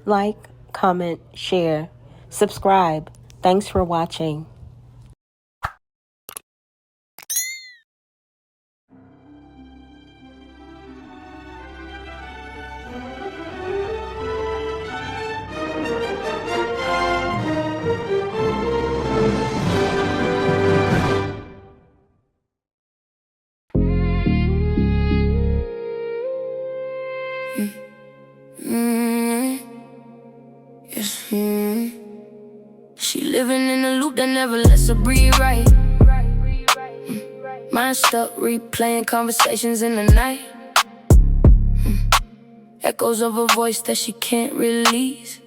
like, comment, share, subscribe. Thanks for watching. She living in a loop that never lets her breathe right. Mind stuck, replaying conversations in the night. Echoes of a voice that she can't release.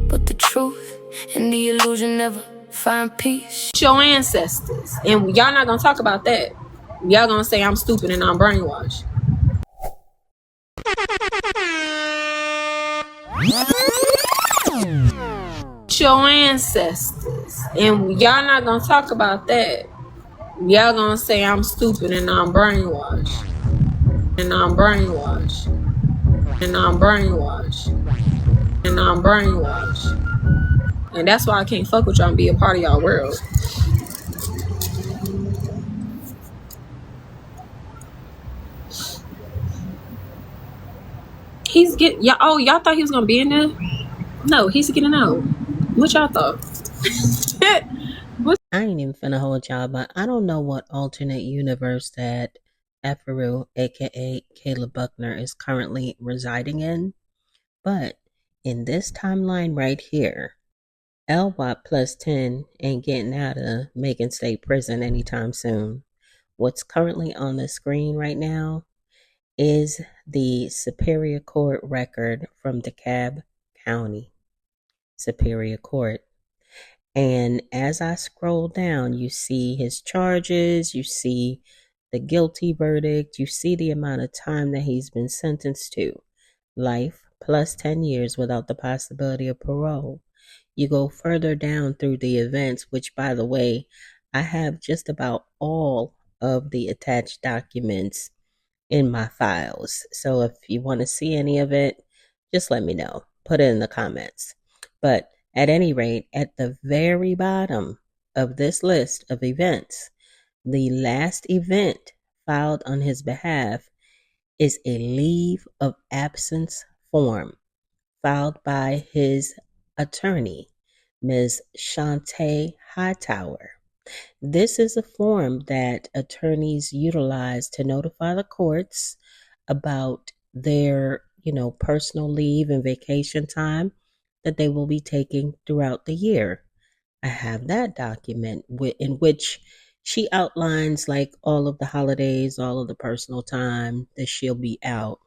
But the truth and the illusion never find peace. Your ancestors, and y'all not gonna talk about that. Y'all gonna say I'm stupid and I'm brainwashed. Your ancestors, and y'all not gonna talk about that. Y'all gonna say I'm stupid and I'm brainwashed. And I'm brainwashed. And I'm brainwashed. And I'm brainwashed. And that's why I can't fuck with y'all and be a part of y'all world. He's getting y'all. Oh, y'all thought he was gonna be in there? No, he's getting out. What y'all thought? I ain't even finna hold y'all, but I don't know what alternate universe that Eferu, aka Caleb Buckner, is currently residing in. But in this timeline right here, LWAT plus 10 ain't getting out of Macon State Prison anytime soon. What's currently on the screen right now is the Superior Court record from DeKalb County Superior Court. And as I scroll down, you see his charges, you see the guilty verdict, you see the amount of time that he's been sentenced to. Life plus 10 years without the possibility of parole. You go further down through the events, which, by the way, I have just about all of the attached documents in my files. So if you want to see any of it, just let me know. Put it in the comments. But at any rate, at the very bottom of this list of events, the last event filed on his behalf is a leave of absence form filed by his attorney, Ms. Shantae Hightower. This is a form that attorneys utilize to notify the courts about their, personal leave and vacation time that they will be taking throughout the year. I have that document in which she outlines like all of the holidays, all of the personal time that she'll be out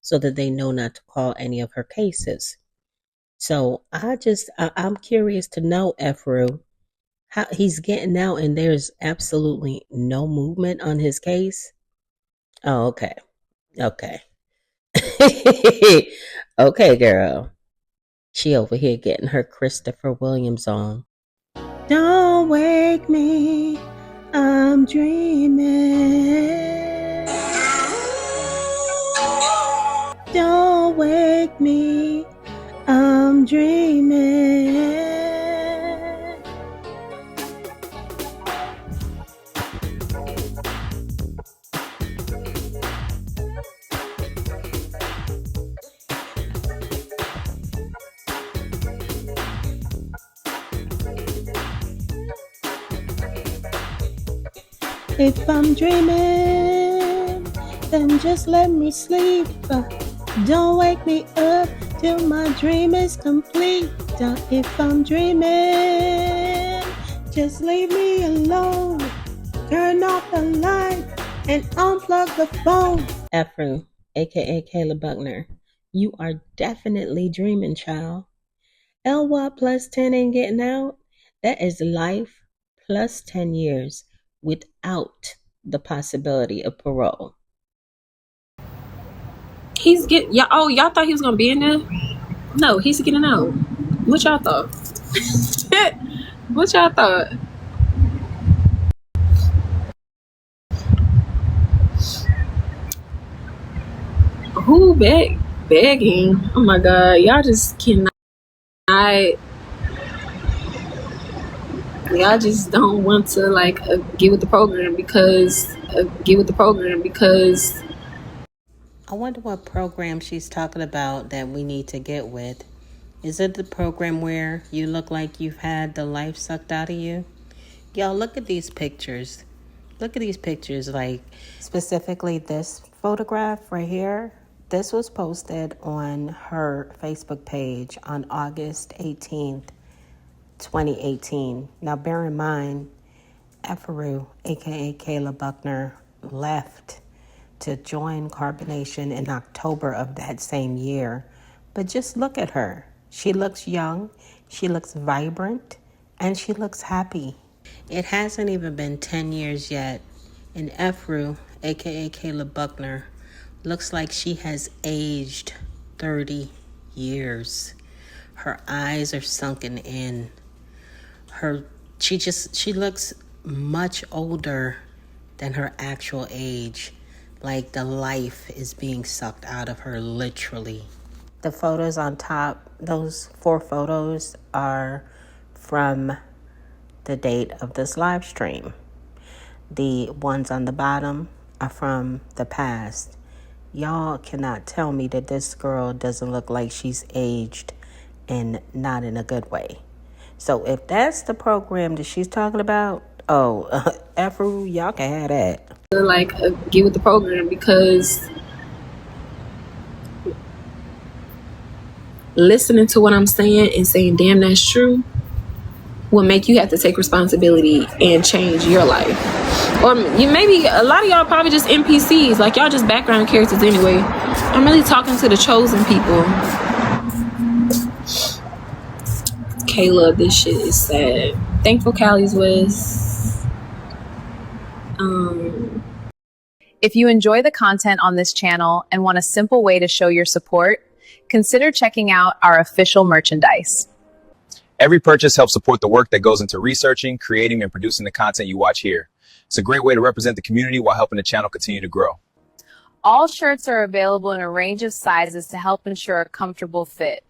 so that they know not to call any of her cases. So I'm curious to know, Ephru, how he's getting out and there's absolutely no movement on his case. Oh, okay. Okay. Okay, girl. She over here getting her Christopher Williams on. Don't wake me, I'm dreaming. Don't wake me, I'm dreaming. If I'm dreaming, then just let me sleep. Don't wake me up till my dream is complete. If I'm dreaming, just leave me alone. Turn off the light and unplug the phone. Ephraim, aka Caleb Buckner, you are definitely dreaming, child. LY plus 10 ain't getting out. That is life plus 10 years without the possibility of parole. He's getting y'all. Oh, y'all thought he was gonna be in there? No, he's getting out. What y'all thought? What y'all thought? Who back? begging. Oh my god, y'all just cannot. Y'all just don't want to like get with the program because I wonder what program she's talking about that we need to get with. Is it the program where you look like you've had the life sucked out of you? Y'all, look at these pictures. Look at these pictures, like specifically this photograph right here. This was posted on her Facebook page on August 18th, 2018. Now, bear in mind, Eferu, aka Kayla Buckner, left to join Carbonation in October of that same year. But just look at her. She looks young, she looks vibrant, and she looks happy. It hasn't even been 10 years yet, and Eferu, aka Kayla Buckner, looks like she has aged 30 years. Her eyes are sunken in. She looks much older than her actual age. Like the life is being sucked out of her, literally. The photos on top, those 4 photos are from the date of this live stream. The ones on the bottom are from the past. Y'all cannot tell me that this girl doesn't look like she's aged and not in a good way. So if that's the program that she's talking about, Afro, y'all can have that. like get with the program because listening to what I'm saying and saying, damn, that's true, will make you have to take responsibility and change your life. Or you maybe a lot of y'all probably just NPCs, like y'all just background characters anyway. I'm really talking to the chosen people. Kayla, this shit is sad. Thankful Callie's was If you enjoy the content on this channel and want a simple way to show your support, consider checking out our official merchandise. Every purchase helps support the work that goes into researching, creating, and producing the content you watch here. It's a great way to represent the community while helping the channel continue to grow. All shirts are available in a range of sizes to help ensure a comfortable fit.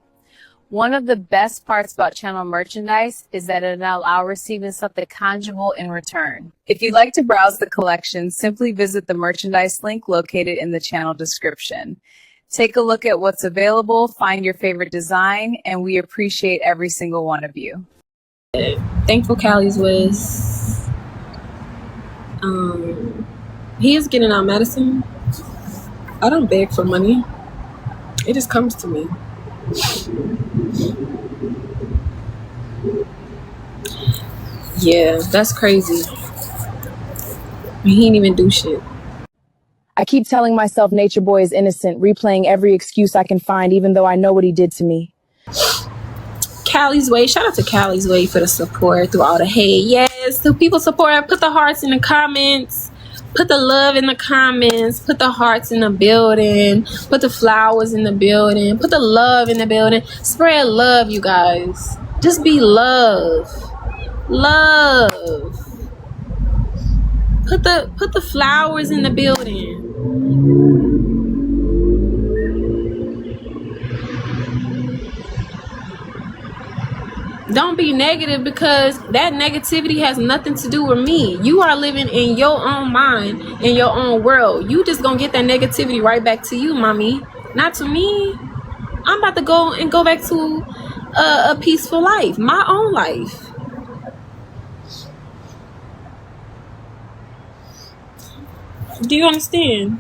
One of the best parts about channel merchandise is that it allows receiving something tangible in return. If you'd like to browse the collection, simply visit the merchandise link located in the channel description. Take a look at what's available, find your favorite design, and we appreciate every single one of you. Thankful Callie's was he is getting out medicine. I don't beg for money. It just comes to me. Yeah, that's crazy. He didn't even do shit. I keep telling myself Nature Boy is innocent, replaying every excuse I can find, even though I know what he did to me. Callie's Way, shout out to Callie's Way for the support through all the hate. Yes, the people support. Put the hearts in the comments. Put the love in the comments. Put the hearts in the building. Put the flowers in the building. Put the love in the building. Spread love, you guys. Just be love. Love. Put the flowers in the building. Don't be negative, because that negativity has nothing to do with me. You are living in your own mind, in your own world. You just gonna get that negativity right back to you, mommy, not to me. I'm about to go back to a peaceful life, my own life. Do you understand?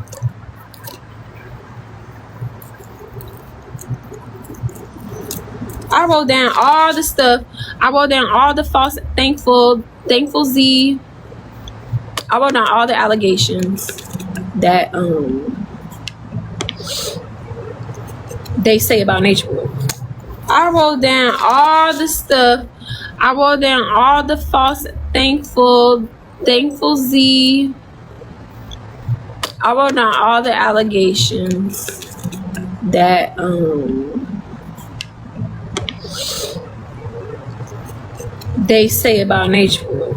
I wrote down all the stuff. I wrote down all the false, thankful Z. I wrote down all the allegations that they say about Nature Boy. I wrote down all the stuff. I wrote down all the false, thankful Z. I wrote down all the allegations that they say about Nature Boy.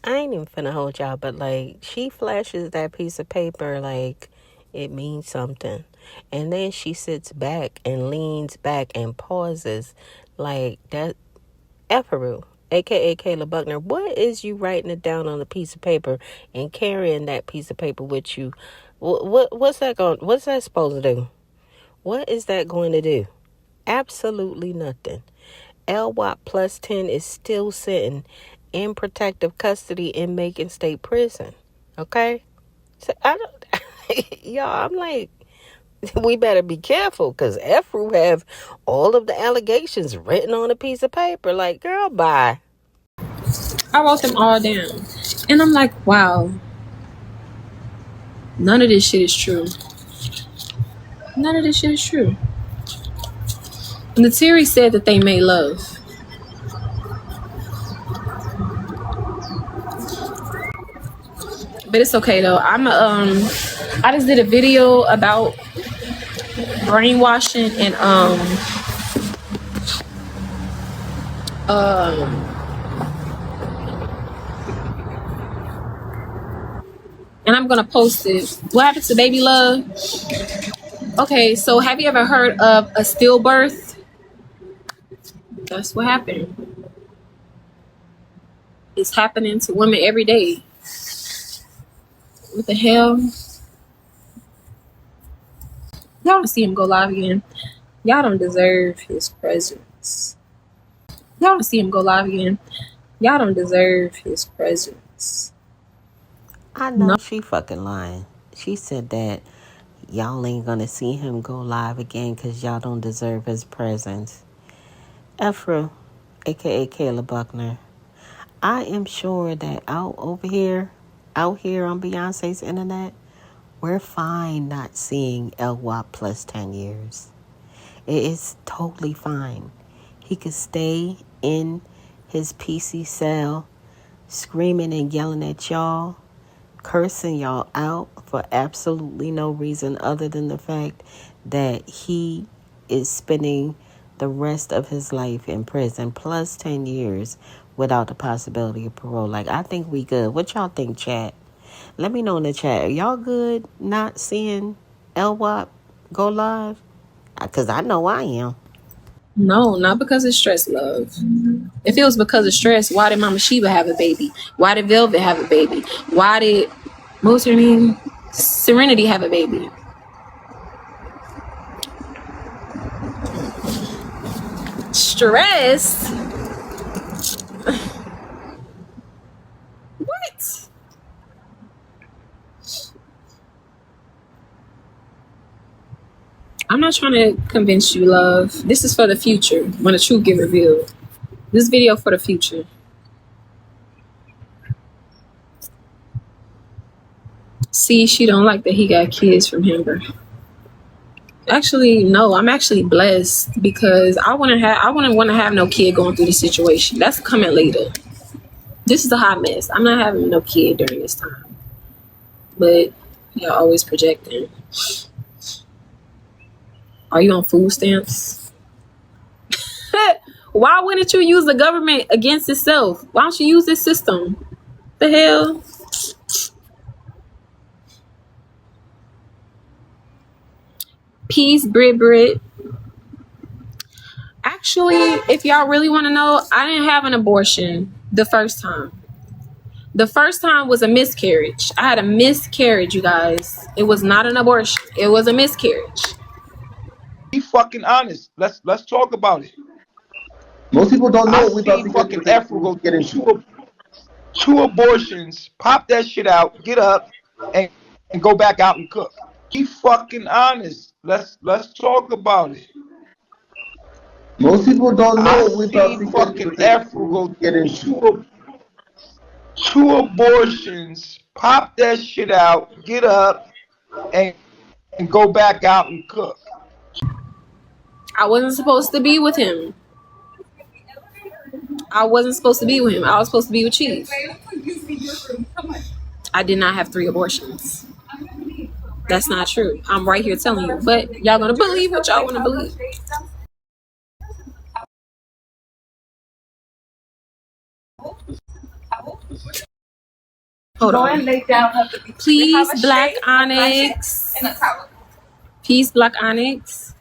I ain't even finna hold y'all, but like, she flashes that piece of paper like it means something. And then she sits back and leans back and pauses like that. Efferu, aka Kayla Buckner, what is you writing it down on a piece of paper and carrying that piece of paper with you? What's that going? What's that supposed to do? What is that going to do? Absolutely nothing. LWAP plus 10 is still sitting in protective custody in Macon State Prison. Okay? So I don't, y'all, I'm like, we better be careful because Efru have all of the allegations written on a piece of paper. Like, girl, bye. I wrote them all down. And I'm like, wow, none of this shit is true. None of this shit is true. And the series said that they made love. But it's okay though. I just did a video about brainwashing and and I'm gonna post it. What happened to Baby Love? Okay, so have you ever heard of a stillbirth? That's what happened. It's happening to women every day. What the hell? Y'all don't see him go live again. Y'all don't deserve his presence. Y'all don't see him go live again. Y'all don't deserve his presence. I know she fucking lying. She said that y'all ain't gonna see him go live again because y'all don't deserve his presence. Efra, aka Kayla Buckner, I am sure that out here on Beyonce's internet, we're fine not seeing LWAP plus 10 years. It is totally fine. He could stay in his PC cell screaming and yelling at y'all, cursing y'all out for absolutely no reason other than the fact that he is spending the rest of his life in prison plus 10 years without the possibility of parole. Like, I think we good. What y'all think, chat? Let me know in the chat. Are y'all good not seeing LWAP go live? Because I know I am. No, not because of stress, love. If it was because of stress, why did Mama Sheba have a baby? Why did Velvet have a baby? Why did, what was her name? Serenity have a baby? Stress? What? I'm not trying to convince you, love. This is for the future, when the truth get revealed. This video for the future. See, she don't like that he got kids from him, bro. Actually, no, I'm actually blessed because I wouldn't want to have no kid going through this situation. That's coming later. This is a hot mess. I'm not having no kid during this time. But you're always projecting. Are you on food stamps? Why wouldn't you use the government against itself? Why don't you use this system? The hell? Peace, Brit. Actually, if y'all really want to know, I didn't have an abortion the first time. The first time was a miscarriage. I had a miscarriage, you guys. It was not an abortion. It was a miscarriage. Be fucking honest. Let's talk about it. Most people don't know what we about to fucking Afro go through two abortions, pop that shit out, get up, and go back out and cook. Be fucking honest. Let's talk about it. Most people don't know what we about to fucking Afro go through two abortions, pop that shit out, get up, and go back out and cook. I wasn't supposed to be with him. I wasn't supposed to be with him. I was supposed to be with Chief. I did not have 3 abortions. That's not true. I'm right here telling you. But y'all gonna believe what y'all wanna believe. Hold on. Please, Black Onyx. Peace, Black Onyx.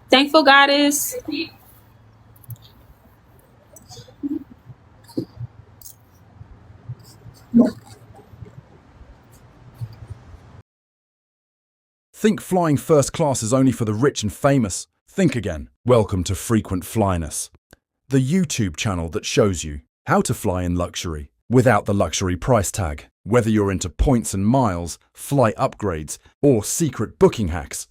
Thankful Goddess. Think flying first class is only for the rich and famous? Think again. Welcome to Frequent Flyness, the YouTube channel that shows you how to fly in luxury without the luxury price tag. Whether you're into points and miles, flight upgrades, or secret booking hacks,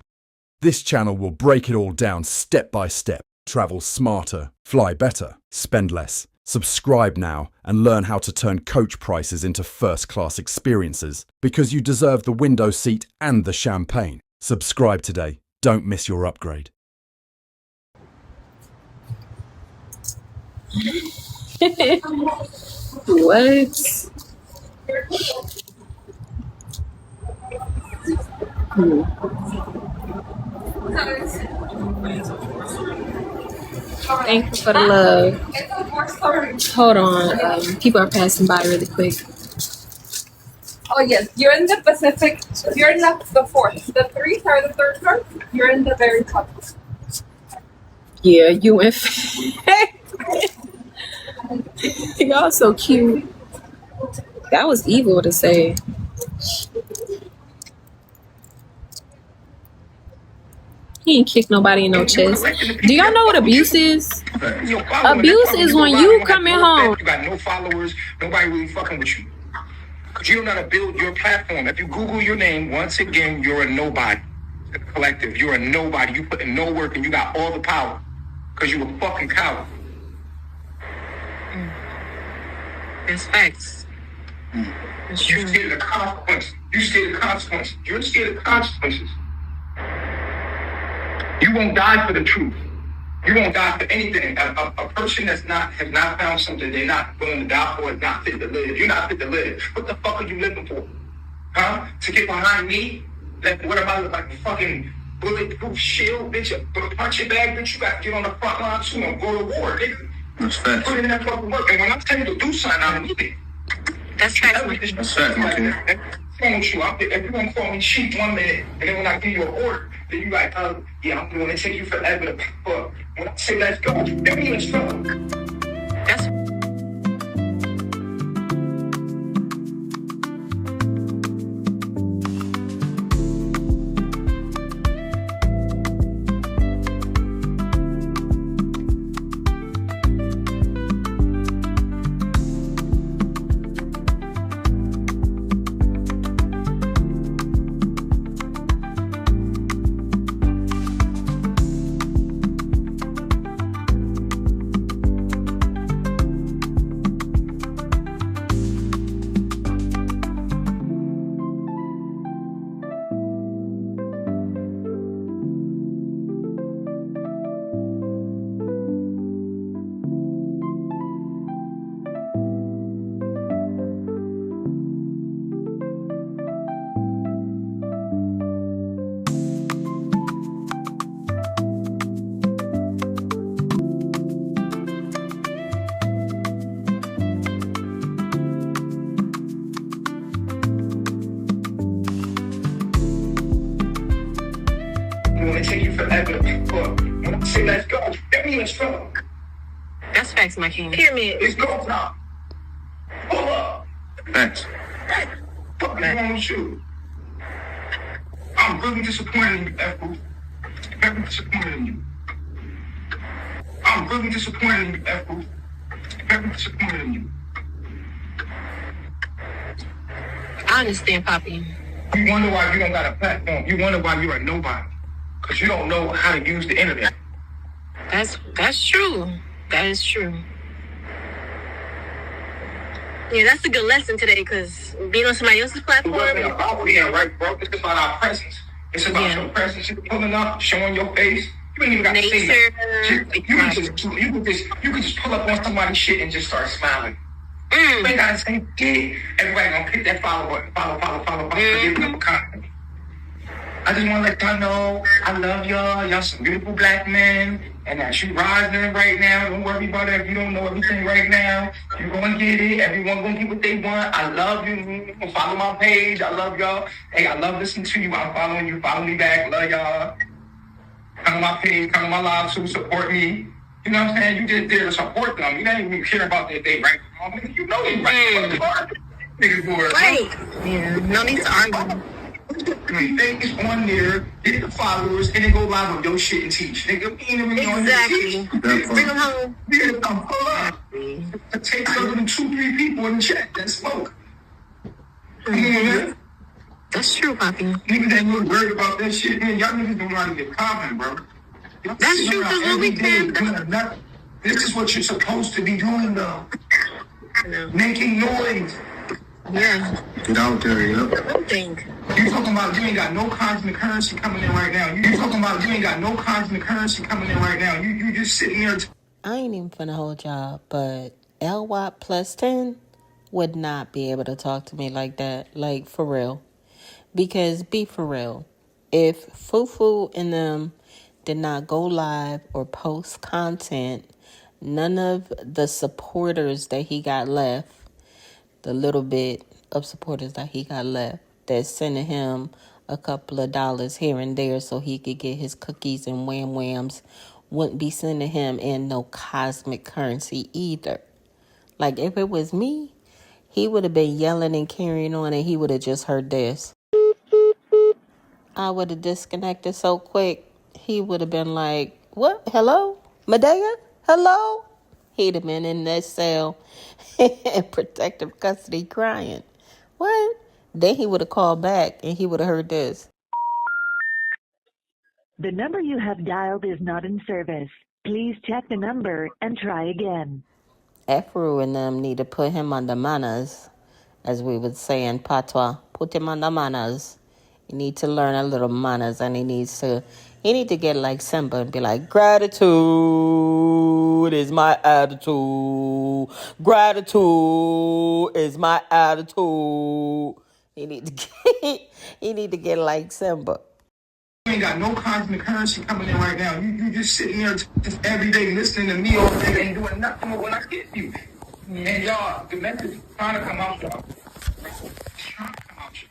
this channel will break it all down step by step. Travel smarter, fly better, spend less. Subscribe now and learn how to turn coach prices into first-class experiences, because you deserve the window seat and the champagne. Subscribe today. Don't miss your upgrade. What? Thank you for the love. Hold on. People are passing by really quick. Oh yes, you're in the Pacific. You're in the fourth. The three are the third floor. You're in the very top. Yeah, you went. Y'all so cute. That was evil to say. He ain't kick nobody in no chest. Do y'all know what abuse is? Abuse is when you coming home. You got no followers. Nobody really fucking with you. Because you don't know how to build your platform. If you Google your name, once again, you're a nobody. Collective, you're a nobody. You put in no work and you got all the power. Because you a fucking coward. That's facts. That's true. You're scared of the consequences. You're scared of consequences. You're scared of consequences. You won't die for the truth. You won't die for anything. A person has not found something they're not willing to die for is not fit to live. You're not fit to live. What the fuck are you living for? Huh? To get behind me? Like, what am I like a fucking bulletproof shield, bitch? A punching bag, bitch? You got to get on the front line too and go to war, nigga. That's facts. Put in that fucking work. And when I tell you to do something, I'm moving. That's facts. That's facts, my kid. If you want to call me cheap 1 minute, and then when I give you an order, then you like, yeah, I'm going to take you forever to pop up. When I say let's go, that means trouble. That's forever. When I say let's go, that means trouble. That's facts, my king. Pyramid. It's go time. Pull up. Thanks. Fuck is wrong with you? I'm really disappointed in you, F-Boo. Very disappointed in you. I'm really disappointed in you, F-Boo. Very disappointed in you. I understand, Poppy. You wonder why you don't got a platform. You wonder why you're a nobody. Because you don't know how to use the internet. That's true. That is true. Yeah, that's a good lesson today, because being on somebody else's platform. Yeah, right, bro. It's about our presence. It's about your presence. You're pulling up, showing your face. You ain't even got to say that. You can just pull up on somebody's shit and just start smiling. You ain't got to say shit. Everybody gonna hit that follow button. Follow. Give them a comment. I just want to let y'all know I love y'all. Y'all some beautiful black men. And that you rising right now. Don't worry about it. If you don't know everything right now, you're gonna get it. Everyone gonna get what they want. I love you. Follow my page. I love y'all. Hey, I love listening to you. I'm following you. Follow me back. Love y'all. Come to my page. Come to my live to support me. You know what I'm saying? You just there to support them. You don't even care about their day right now. You know you right. Niggas bored. Right. Yeah. No need to argue. Things on there, get the followers, and then go live on your shit and teach. Nigga, we ain't even on your teach. Bring them home. Yeah, come pull up. It takes other than 2-3 people in the chat that smoke. Come on, man. That's true, Poppy. Niggas ain't really worried about that shit, man. Y'all niggas don't know how to get popping, bro. That's true, because when we can. This is what you're supposed to be doing, though. No. Making noise. Yeah. Get out there, yeah. Don't think. You talking about you ain't got no cosmic currency coming in right now. You talking about you ain't got no cosmic currency coming in right now. You just sitting there. I ain't even finna hold y'all, but LWAP plus 10 would not be able to talk to me like that. Like, for real. Because, be for real, if Fufu and them did not go live or post content, none of the supporters that he got left, the little bit of supporters that he got left, that's sending him a couple of dollars here and there so he could get his cookies and wham whams, wouldn't be sending him in no cosmic currency either. Like, if it was me, he would have been yelling and carrying on, and he would have just heard this. I would have disconnected so quick, he would have been like, what? Hello? Medaya? Hello? He'd have been in that cell in protective custody crying. What? Then he would have called back and he would have heard this. The number you have dialed is not in service. Please check the number and try again. Efru and them need to put him on the manners, as we would say in patois. Put him on the manners. He need to learn a little manners, and he need to get like Simba and be like, gratitude is my attitude. Gratitude is my attitude. He need to get like Simba. You ain't got no cosmic currency coming in right now. You just sitting there just every day listening to me all day and doing nothing but when I get you. And y'all, the message is trying to come out, y'all. It's trying to come out, y'all.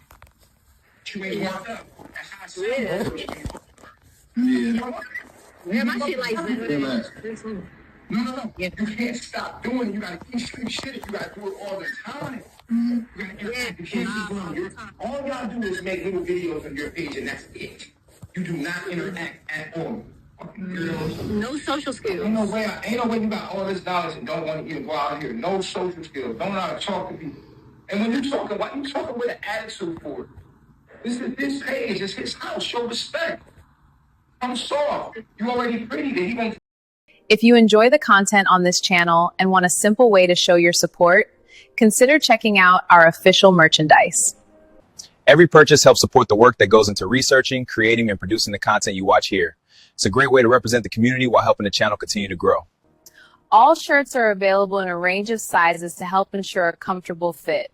You ain't warmed up. That's how I say Yeah, my shit like that. No. You can't stop doing it. You gotta keep shit. You gotta do it all the time. You gotta interact. You can't be doing it. All y'all do is make little videos on your page, and that's it. You do not interact at all. No social skills. Ain't no way you got all this knowledge and don't want to even go out here. No social skills. Don't know how to talk to people. And when you talking, why you talking with an attitude for it? This is this page. It's his house. Show respect. I'm soft. You already pretty. Then he gonna. If you enjoy the content on this channel and want a simple way to show your support, consider checking out our official merchandise. Every purchase helps support the work that goes into researching, creating, and producing the content you watch here. It's a great way to represent the community while helping the channel continue to grow. All shirts are available in a range of sizes to help ensure a comfortable fit.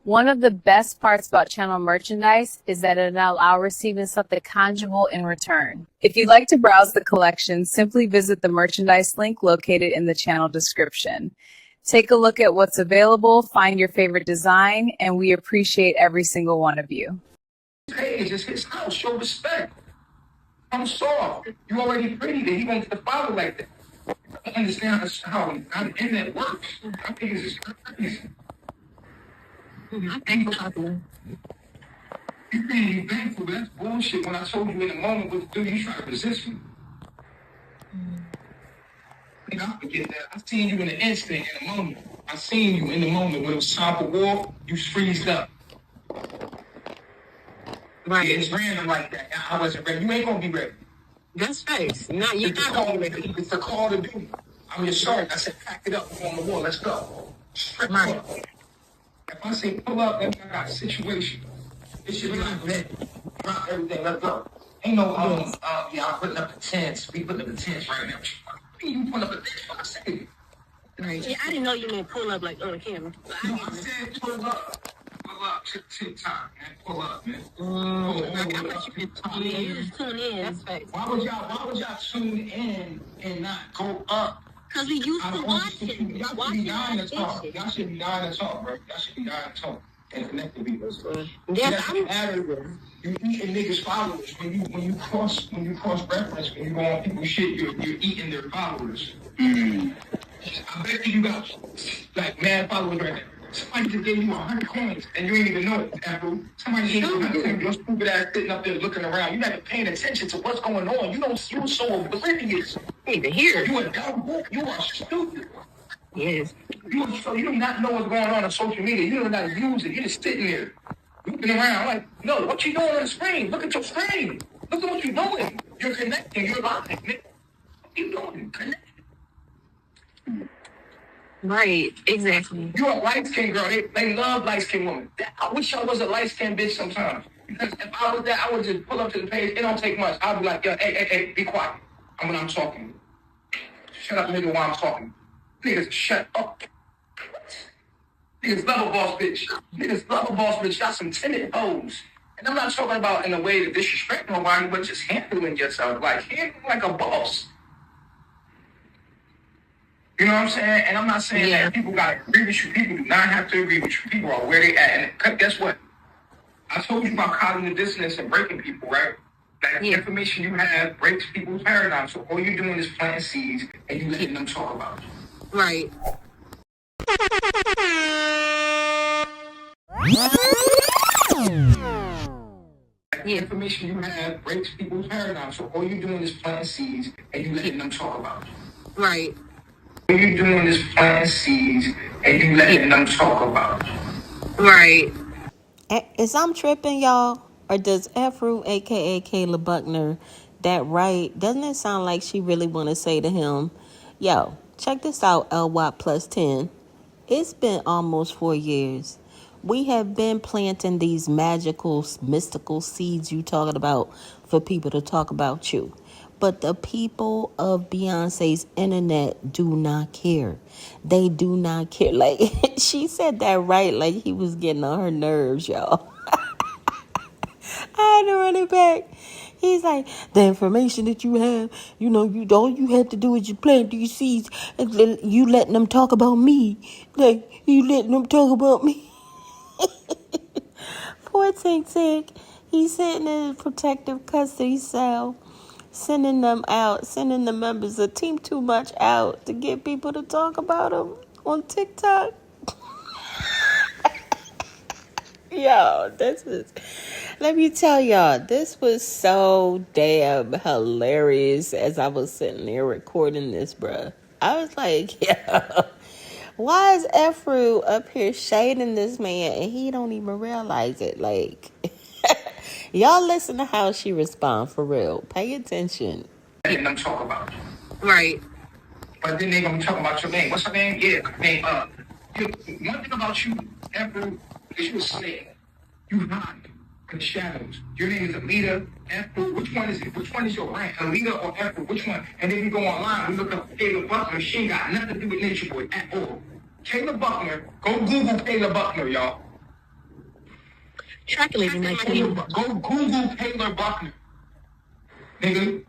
One of the best parts about channel merchandise is that it allows receiving something tangible in return. If you'd like to browse the collection, simply visit the merchandise link located in the channel description. Take a look at what's available, find your favorite design, and we appreciate every single one of you. Page is his house. Show respect. I'm soft. You already pretty. Then he wants to follow like that. I understand how the internet works. I think it's just crazy. I'm thankful about that. You can't be thankful, but that's bullshit. When I told you in the moment what to do, you try to resist me. I forget that. I seen you in the instant, in the moment. I seen you in the moment when it was time for war, you freezed up. Right. Yeah, it's random like that. I wasn't ready. You ain't gonna be ready. That's facts. No, you're not gonna be ready. It's a call to duty. I'm your sergeant. I said, pack it up. We're on the war. Let's go. Strip Right. up. If I say pull up, that means I got a situation. It should be like that. Drop everything. Let's go. Ain't no, I'm putting up the tents. We putting up the tents right now. You putting up the tents? I said. Right. Yeah, I didn't know you meant pull up like on camera. No, I said pull up. Pull up. TikTok, man. Pull up, man. Pull up. I bet you could tune in. Tune in. That's facts. Why would y'all tune in and not go up? Because we used to watch it. Y'all should be dying to talk. Y'all should be dying to talk, bro. Y'all should be dying to talk and connect with people. Yes, I'm matter. You eating niggas' followers when you cross reference, when you go on people's shit, you're eating their followers. I bet you got like mad followers right now. Somebody just gave you 100 coins and you ain't even know it, Apple. Somebody gave you 100 coins. Your stupid ass sitting up there looking around. You're not even paying attention to what's going on. You're so oblivious. You ain't even hear. You a dumb book. You are stupid. Yes. You do not know what's going on social media. You don't know how to use it. You're just sitting there looking around like, no, what you doing on the screen? Look at your screen. Look at what you're doing. You're connecting. You're live. What you doing? Connecting. Right, exactly. You're a light-skinned girl. They love light-skinned women. I wish I was a light-skinned bitch sometimes. Because if I was that, I would just pull up to the page. It don't take much. I'd be like, yo, hey, be quiet. When I'm talking. Shut up, nigga, while I'm talking. Niggas, shut up. Niggas love a boss bitch. Niggas love a boss bitch. Y'all some timid hoes. And I'm not talking about in a way to disrespect nobody, but just handling yourself. Like, handling like a boss. You know what I'm saying? And I'm not saying that people gotta agree with you. People do not have to agree with you. People are where they at. And guess what? I told you about cognitive dissonance and breaking people, right? That information you have breaks people's paradigms. So all you're doing is planting seeds and you letting them talk about it. Right. Information you have breaks people's paradigms. So all you're doing is planting seeds and you letting them talk about it. Right. All you're doing is planting seeds and you letting them talk about it. Right. Is I'm tripping, y'all? Or does Afro, aka Kayla Buckner, that right? Doesn't it sound like she really want to say to him, yo, check this out, LY plus 10. It's been almost 4 years. We have been planting these magical, mystical seeds you talking about for people to talk about you. But the people of Beyonce's internet do not care. They do not care. Like, she said that right, like he was getting on her nerves, y'all. I had to run it back. He's like, the information that you have, you know, all you have to do is you plant these seeds and you letting them talk about me. Like, you letting them talk about me. Poor Tink Tink. He's sitting in a protective custody cell, sending the members of Team Too Much out to get people to talk about him on TikTok. Yo, let me tell y'all, this was so damn hilarious as I was sitting there recording this, bruh. I was like, yo, why is Efru up here shading this man and he don't even realize it? Like, y'all listen to how she respond for real. Pay attention. Letting them talk about it. Right. But then they gonna be talking about your name. What's her name? Yeah, name one thing about you, Efru, is you a slave. You hide in the shadows. Your name is Alita, Efru. Which one is it? Which one is your rank? Alita or Efru? Which one? And then we go online, we look up Kayla Buckner. She ain't got nothing to do with Nature Boy at all. Kayla Buckner, go Google Kayla Buckner, y'all. Calculating my name. Go Google Kayla Buckner. Nigga,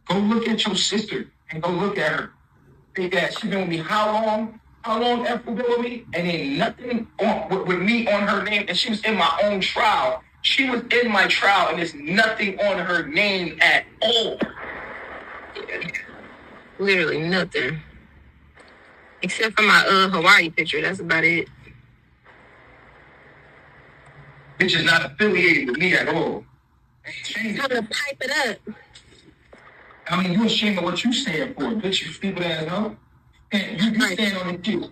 go look at your sister and go look at her. Think that she been with me how long? How long Efru been with me? And ain't nothing with me on her name. And she was in my own trial. She was in my trial and there's nothing on her name at all. Yeah. Literally nothing. Except for my Hawaii picture. That's about it. Bitch is not affiliated with me at all. I'm gonna pipe it up. I mean, you ashamed of what you stand for, bitch, you stupid ass hoe. And you stand on it too.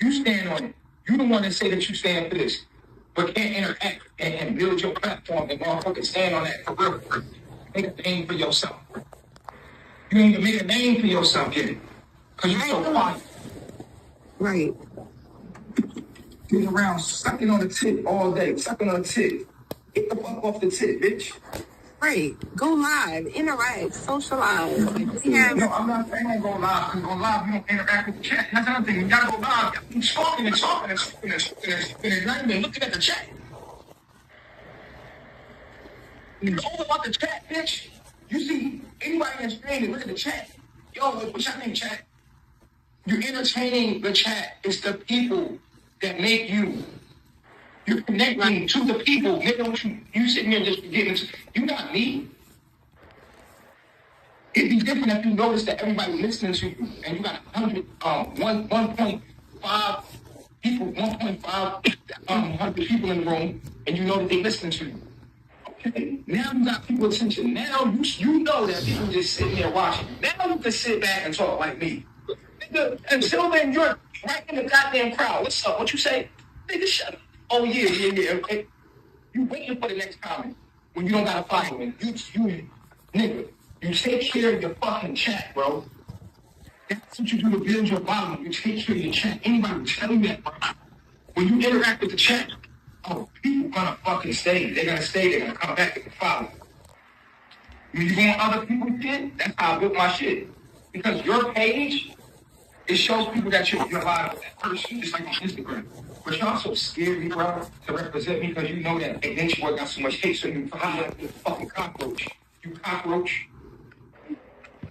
You stand on it. You the one that say that you stand for this. But can't interact and build your platform and motherfucking stand on that for real. Make a name for yourself. You ain't even make a name for yourself yet. Because you're so quiet. Right. Getting around sucking on the tip all day. Sucking on the tip. Get the fuck off the tip, bitch. Right. Go live. Interact. Socialize. No, I'm not saying go live. Because go live, you don't interact with the chat. That's another thing. You gotta go live. You talking and talking and talking and talking and not even looking at the chat. It's all about the chat, bitch. You see anybody in Spain and look at the chat. Yo, what's your name, chat? You're entertaining the chat. It's the people that make you. You're connecting to the people. They don't you sitting there just getting. You not me. It'd be different if you notice that everybody listening to you and you got 1.5 people, 1.5 hundred people in the room, and you know that they listening to you. Okay, now you got people attention. Now you know that people just sitting there watching. Now you can sit back and talk like me. Nigga, until then, you're right in the goddamn crowd. What's up? What you say? Nigga, shut up. Oh, yeah. Okay. You waiting for the next comment when you don't got to follow me. Nigga, you take care of your fucking chat, bro. That's what you do to build your bottom. You take care of your chat. Anybody will tell you that, bro. When you interact with the chat, oh, people gonna fucking stay. They're gonna stay. They're gonna come back and follow. When you go on other people's shit, that's how I built my shit. Because your page, it shows people that you're alive with that person, just like on Instagram. But y'all so scared, bro, to represent me because you know that nature boy got so much hate, so you like a fucking cockroach. You cockroach.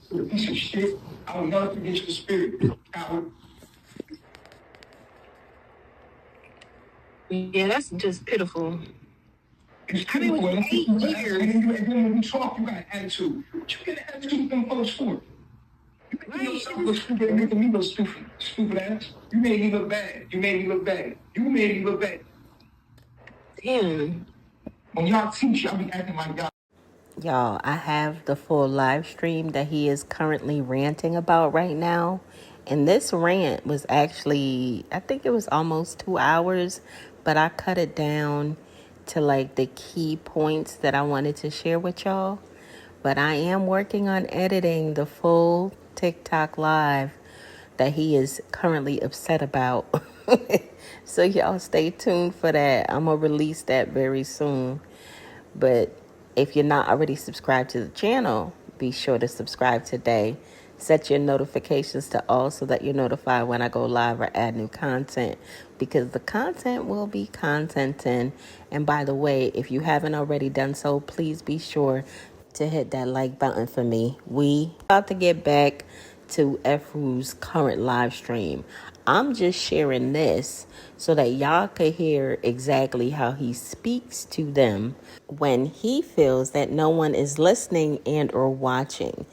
You're a piece of shit. I will never forget your spirit, coward. Yeah, that's just pitiful. It's pitiful. And then when you talk, you got an attitude. What you get an attitude with them folks for? You made yourself look stupid and making me look stupid ass. You made me look bad. You made me look bad. Damn. When y'all teach, y'all be acting like y'all. Y'all, I have the full live stream that he is currently ranting about right now. And this rant was actually, I think it was almost 2 hours, but I cut it down to like the key points that I wanted to share with y'all. But I am working on editing the full TikTok live that he is currently upset about. So y'all stay tuned for that. I'm going to release that very soon. But if you're not already subscribed to the channel, be sure to subscribe today. Set your notifications to all so that you're notified when I go live or add new content, because the content will be contenting. And by the way, if you haven't already done so, please be sure to hit that like button for me. We about to get back to Efru's current live stream. I'm just sharing this so that y'all could hear exactly how he speaks to them when he feels that no one is listening and or watching.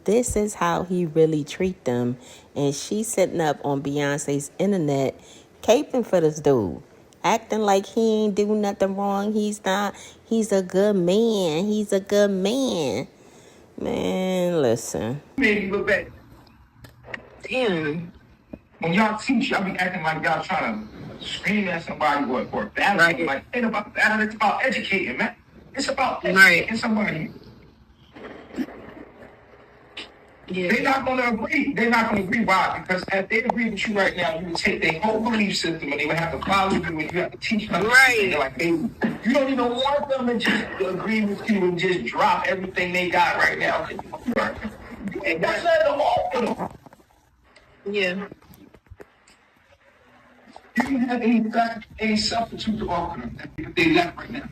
This is how he really treat them. And she's sitting up on Beyonce's internet caping for this dude, acting like he ain't do nothing wrong. He's a good man. He's a good man. Man, listen. Made me look bad. Damn. When y'all teach, y'all be acting like y'all trying to scream at somebody or battle somebody. Like, ain't about battle, it's about educating, man. It's about educating somebody. Yeah. They're not going to agree. Why? Because if they agree with you right now, you would take their whole belief system and they would have to follow you and you have to teach them. Right. Like you don't even want them to just agree with you and just drop everything they got right now. You ain't got nothing to offer them. Yeah. You don't have any substitute to offer them that they left right now.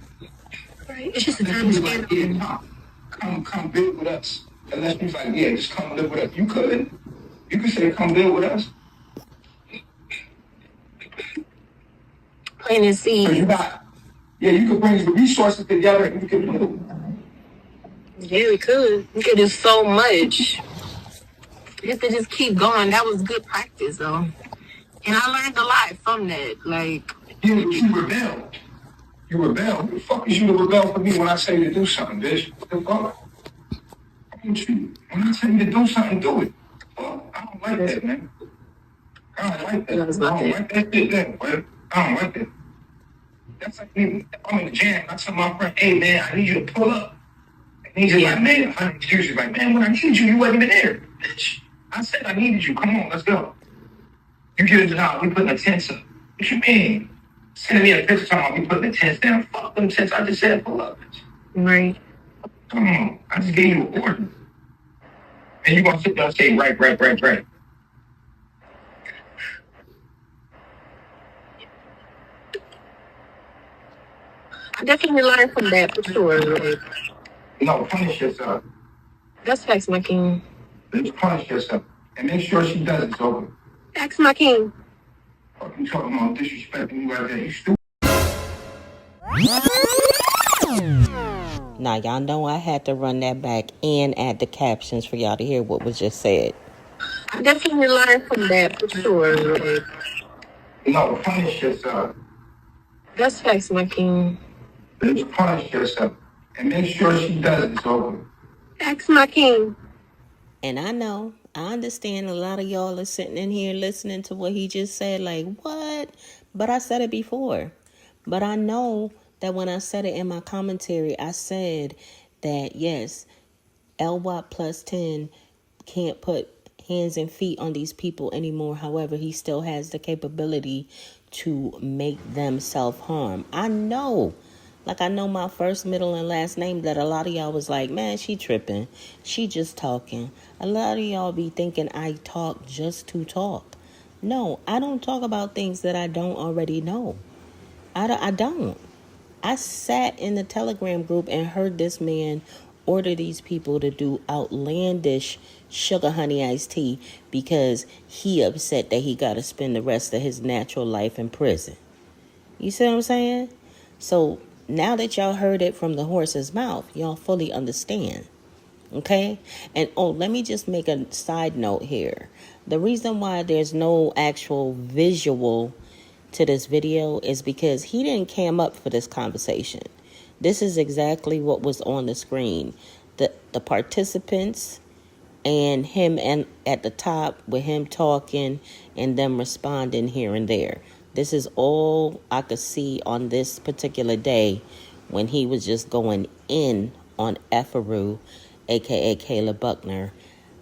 Right. It's just a time to stand up. Come build with us. Unless you're like, yeah, just come live with us. You could say, come build with us. planting seeds. You could bring the resources together and you could build. Yeah, we could. We could do so much. We have to just keep going. That was good practice, though. And I learned a lot from that. Like, yeah, but you rebelled. Who the fuck is you to rebel for me when I say to do something, bitch? What the fuck? When I tell you to do something, do it. Well, I don't like that, man. I don't like that. I don't like that shit, man. I don't like that. That's like me. I'm in the jam. I tell my friend, hey, man, I need you to pull up. And he's just like, man, I excuse you. Like, man, when I needed you, you wasn't even there. Bitch, I said I needed you. Come on, let's go. You get a job. We putting the tents up. What you mean? Sending me a picture talking about we putting the tents down. Fuck them tents. I just said pull up. Right. Come on. I just gave you an order. And you gonna sit there and say, right. I definitely learned from that for sure. Like, No, punish yourself. that's facts, my king. Just punish yourself. And make sure she does it, so Facts, my king. fucking talking about disrespecting you right there. You stupid. Now, y'all know I had to run that back and add the captions for y'all to hear what was just said. I definitely learned from that for sure. Like, No, punish yourself. that's facts, my king. Just punish yourself. And make sure she does it, so Facts, my king. And I know, I understand a lot of y'all are sitting in here listening to what he just said, like, what? But I said it before. But I know that when I said it in my commentary, I said that, yes, LWAT plus 10 can't put hands and feet on these people anymore. However, he still has the capability to make them self-harm. I know. Like, I know my first, middle, and last name that a lot of y'all was like, man, she tripping. She just talking. A lot of y'all be thinking I talk just to talk. No, I don't talk about things that I don't already know. I don't. I sat in the Telegram group and heard this man order these people to do outlandish sugar honey iced tea because he upset that he got to spend the rest of his natural life in prison. You see what I'm saying? So now that y'all heard it from the horse's mouth, y'all fully understand. Okay? And oh, let me just make a side note here. The reason why there's no actual visual to this video is because he didn't cam up for this conversation. This is exactly what was on the screen. The participants and him and at the top with him talking and them responding here and there. This is all I could see on this particular day when he was just going in on Effaru, aka Kayla Buckner,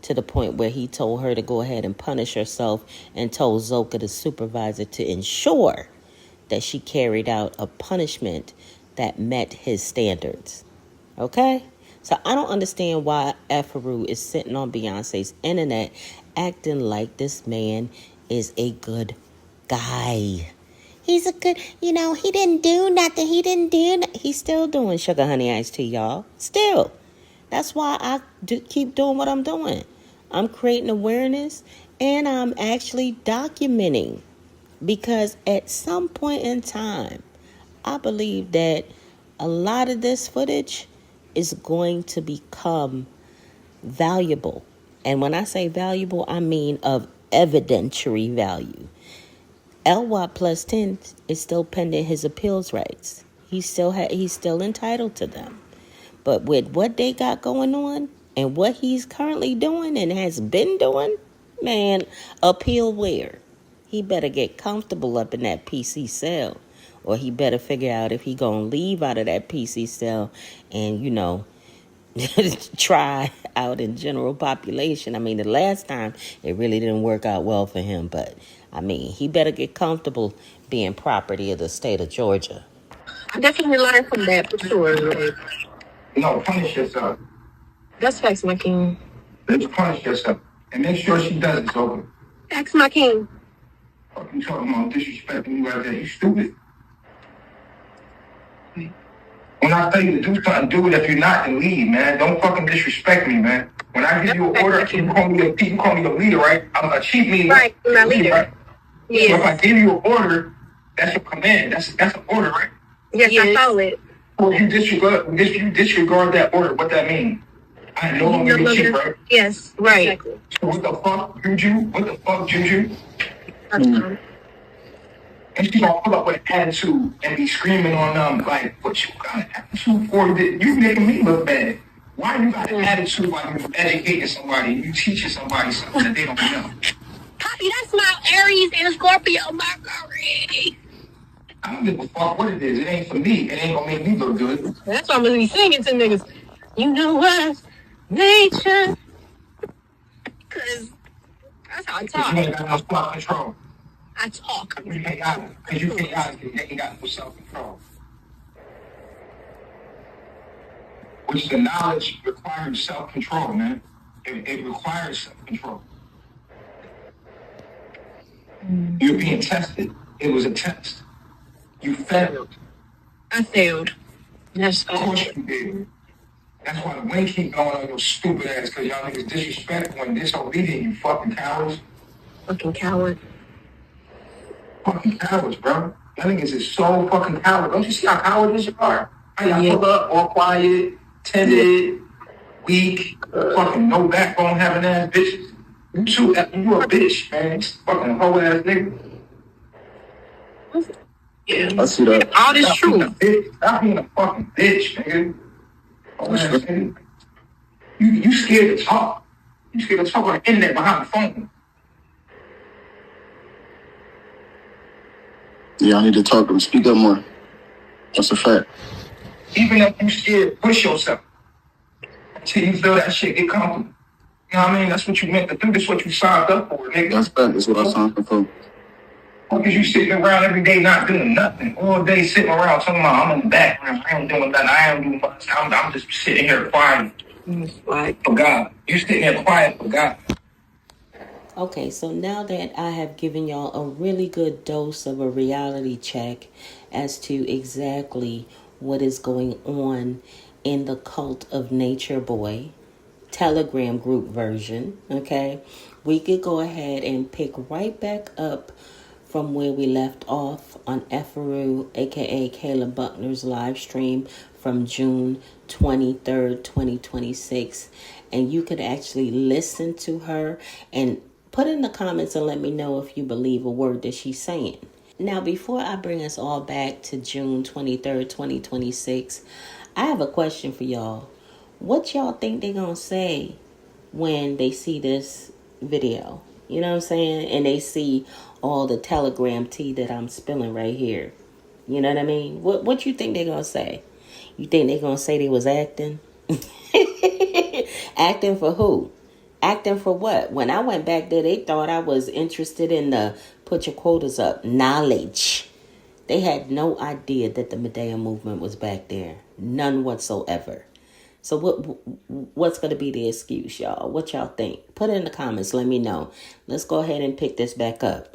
to the point where he told her to go ahead and punish herself and told Zoka, the supervisor, to ensure that she carried out a punishment that met his standards. Okay? So I don't understand why Effaru is sitting on Beyonce's internet acting like this man is a good guy. He's a good, he didn't do nothing. He's still doing sugar honey iced tea, y'all. Still. That's why I keep doing what I'm doing. I'm creating awareness and I'm actually documenting. Because at some point in time, I believe that a lot of this footage is going to become valuable. And when I say valuable, I mean of evidentiary value. LY plus 10 is still pending his appeals rights. He's still entitled to them. But with what they got going on and what he's currently doing and has been doing, man, appeal where? He better get comfortable up in that PC cell. Or he better figure out if he gonna leave out of that PC cell and, try out in general population. I mean, the last time it really didn't work out well for him. But, I mean, he better get comfortable being property of the state of Georgia. I definitely learned from that for sure. Like, no, punish yourself. that's facts, my king. Just punish yourself. And make sure she does it, so Facts, my king. fucking talking about disrespecting you right there. You stupid. When I tell you to do something, do it. If you're not, then leave, man. Don't fucking disrespect me, man. When I give you an order, you call me a leader, right? I'm a chief meaning. Right, you're my leader. Right? Yes. So if I give you an order, that's a command. That's an order, right? Yes, I follow it. Well, you disregard that order. What that mean? I know I'm your chief, right? Yes, right. Exactly. So what the fuck, Juju? What the fuck, Juju? And she gonna pull up with an attitude and be screaming on them like, what you got an attitude for? You making me look bad. Why you got an attitude while you educating somebody and you teaching somebody something that they don't know? Poppy, that's my Aries and Scorpio Mercury. I don't give a fuck what it is. It ain't for me. It ain't gonna make me look good. That's why I'm gonna be singing to niggas. You know what? Nature. Cause that's how I talk. You ain't got no self-control. I talk. You ain't got it. Because you ain't got no self-control. Which the knowledge requires self-control, man. It requires self-control. You're being tested. It was a test. You failed. I failed. That's Of course you did. That's why the wind keep going on your stupid ass, cause y'all niggas disrespectful and disobedient, you fucking cowards. fucking coward. Fucking cowards, bro. Y'all niggas is so fucking coward. Don't you see how cowardice you are? How y'all pull up, all quiet, timid, weak, fucking no backbone having ass bitches. You a bitch, man. Fucking hoe ass nigga. Yeah. I see that. All this true. Stop being a fucking bitch, nigga. Hoe ass nigga. You scared to talk. You scared to talk on the internet behind the phone. Yeah, I need to talk to him. Speak up more. That's a fact. Even if you scared, push yourself until you feel that shit get comfortable. You know what I mean? That's what you meant to do. That's what you signed up for, nigga. That's fact. That's what I signed up for. Because you sitting around every day not doing nothing. All day sitting around talking about I'm in the background. I ain't doing nothing. I ain't doing much. I'm just sitting here quiet. Like, For God. You're sitting here quiet for God. Okay, so now that I have given y'all a really good dose of a reality check as to exactly what is going on in the cult of Nature Boy Telegram group version, okay, we could go ahead and pick right back up from where we left off on Efferu, aka Kayla Buckner's live stream from June 23rd, 2026. And you could actually listen to her and put in the comments and let me know if you believe a word that she's saying. Now, before I bring us all back to June 23rd, 2026, I have a question for y'all. What y'all think they're going to say when they see this video? You know what I'm saying? And they see all the Telegram tea that I'm spilling right here. You know what I mean? What you think they're going to say? You think they're going to say they was acting? Acting for who? Acting for what? When I went back there, they thought I was interested in the put your quotas up knowledge. They had no idea that the Medaya movement was back there. None whatsoever. So what's going to be the excuse, y'all? What y'all think? Put it in the comments. Let me know. Let's go ahead and pick this back up.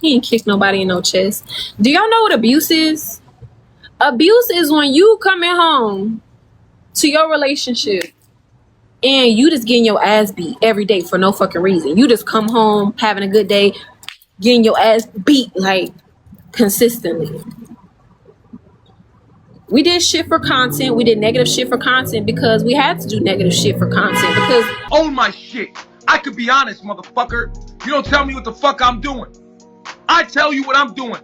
He ain't kick nobody in no chest. Do y'all know what abuse is? Abuse is when you coming home to your relationship and you just getting your ass beat every day for no fucking reason. You just come home having a good day, getting your ass beat like consistently. We did shit for content. We did negative shit for content because we had to do negative shit for content because Own my shit. I could be honest, motherfucker. You don't tell me what the fuck I'm doing. I tell you what I'm doing.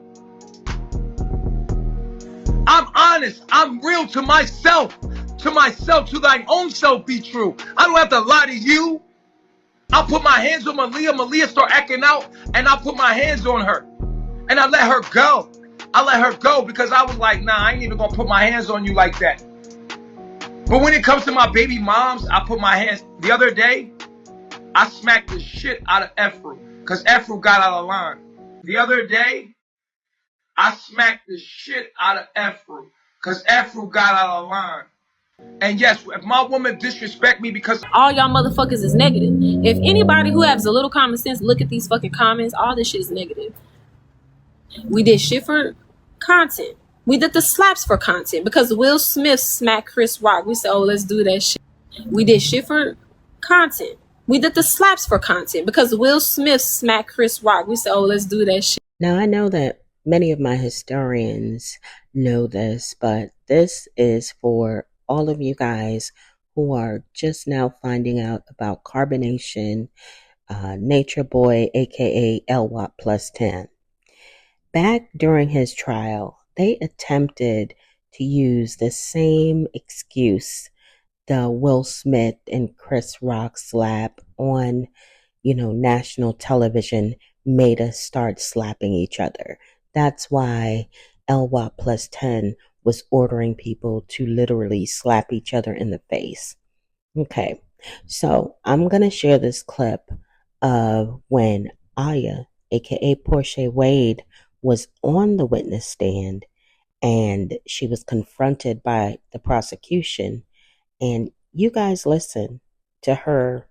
I'm honest. I'm real to myself. To myself, to thine own self be true. I don't have to lie to you. I'll put my hands on Malia. Malia start acting out, and I'll put my hands on her. And I let her go. I let her go because I was like, nah, I ain't even gonna put my hands on you like that. But when it comes to my baby moms, I put my hands. The other day, I smacked the shit out of Efru because Efru got out of line. The other day, I smacked the shit out of Efru because Efru got out of line. And yes, if my woman disrespect me because all y'all motherfuckers is negative. If anybody who has a little common sense look at these fucking comments, all this shit is negative. We did shit for content. We did the slaps for content because Will Smith smacked Chris Rock. We said, oh, let's do that shit. We did shit for content. We did the slaps for content because Will Smith smacked Chris Rock. We said, oh, let's do that shit. Now, I know that many of my historians know this, but this is for all of you guys who are just now finding out about carbonation, Nature Boy, aka LWAP plus 10. Back during his trial, they attempted to use the same excuse the Will Smith and Chris Rock slap on, national television made us start slapping each other. That's why LWAP plus 10 was ordering people to literally slap each other in the face. Okay, so I'm going to share this clip of when Aya, aka Portia Wade, was on the witness stand and she was confronted by the prosecution. And you guys listen to her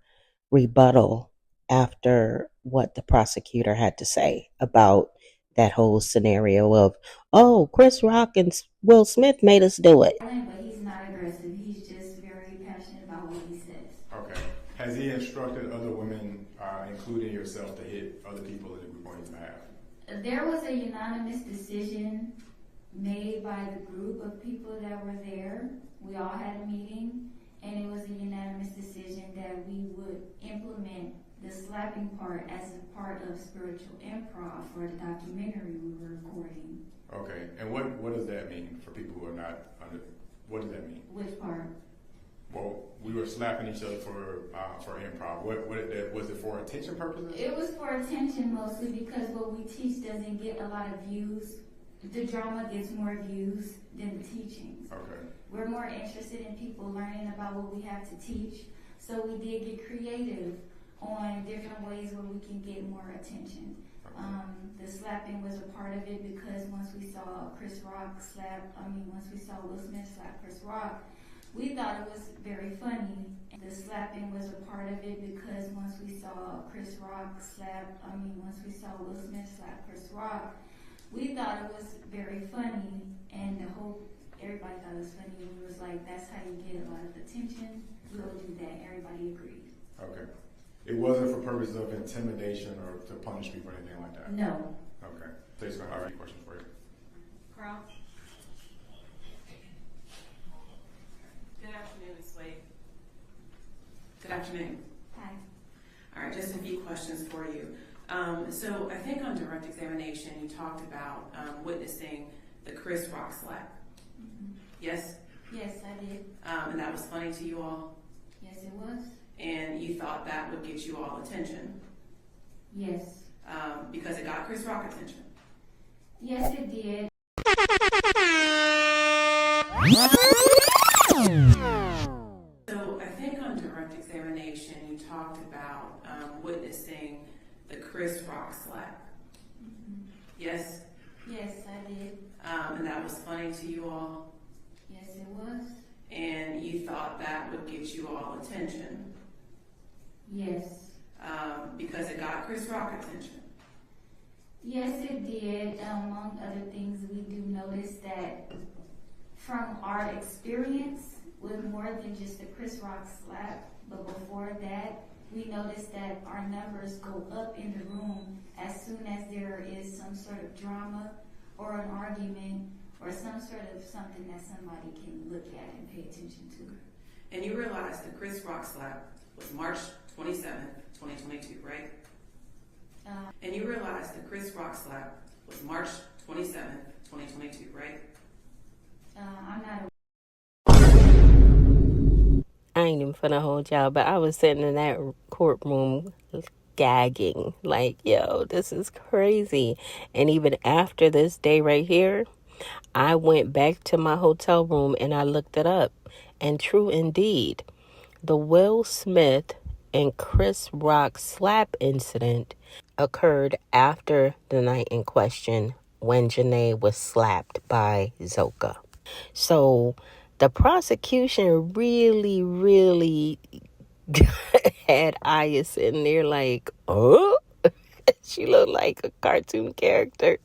rebuttal after what the prosecutor had to say about that whole scenario of, oh, Chris Rock and Will Smith made us do it. But he's not aggressive. He's just very passionate about what he says. Okay. Has he instructed other women, including yourself, to hit other people in the group on his behalf? There was a unanimous decision made by the group of people that were there. We all had a meeting, and it was a unanimous decision that we would implement the slapping part as a part of spiritual improv for the documentary we were recording. Okay, and what does that mean for people who are not under? What does that mean? Which part? Well, we were slapping each other for improv. What was it for attention purposes? It was for attention mostly because what we teach doesn't get a lot of views. The drama gets more views than the teachings. Okay. We're more interested in people learning about what we have to teach. So we did get creative on different ways where we can get more attention. The slapping was a part of it because once we saw Will Smith slap Chris Rock, we thought it was very funny. The slapping was a part of it because once we saw Will Smith slap Chris Rock, we thought it was very funny, and everybody thought it was funny, and we was like, that's how you get a lot of attention. We'll do that. Everybody agreed. Okay. It wasn't for purposes of intimidation or to punish people or anything like that? No. Okay. Thanks for any questions for you. Carl? Good afternoon, Ms. Wade. Good afternoon. Hi. All right, just a few questions for you. So I think on direct examination, you talked about witnessing the Chris Rock slap. Mm-hmm. Yes? Yes, I did. And that was funny to you all? Yes, it was. And you thought that would get you all attention? Yes. Because it got Chris Rock attention? Yes, it did. So I think on direct examination, you talked about witnessing the Chris Rock slap. Mm-hmm. Yes? Yes, I did. And that was funny to you all? Yes, it was. And you thought that would get you all attention? Yes. Because it got Chris Rock attention? Yes, it did. Among other things, we do notice that from our experience with more than just the Chris Rock slap, but before that, we noticed that our numbers go up in the room as soon as there is some sort of drama or an argument or some sort of something that somebody can look at and pay attention to. And you realize the Chris Rock slap was March 27th, 2022, right? And you realize the Chris Rock slap was March 27th, 2022, right? I'm not I ain't even finna hold y'all, but I was sitting in that courtroom gagging, like, yo, this is crazy. And even after this day right here, I went back to my hotel room and I looked it up. And true indeed, the Will Smith and Chris Rock slap incident occurred after the night in question when Janae was slapped by Zoka. So the prosecution really had Aya sitting there like, oh, she looked like a cartoon character.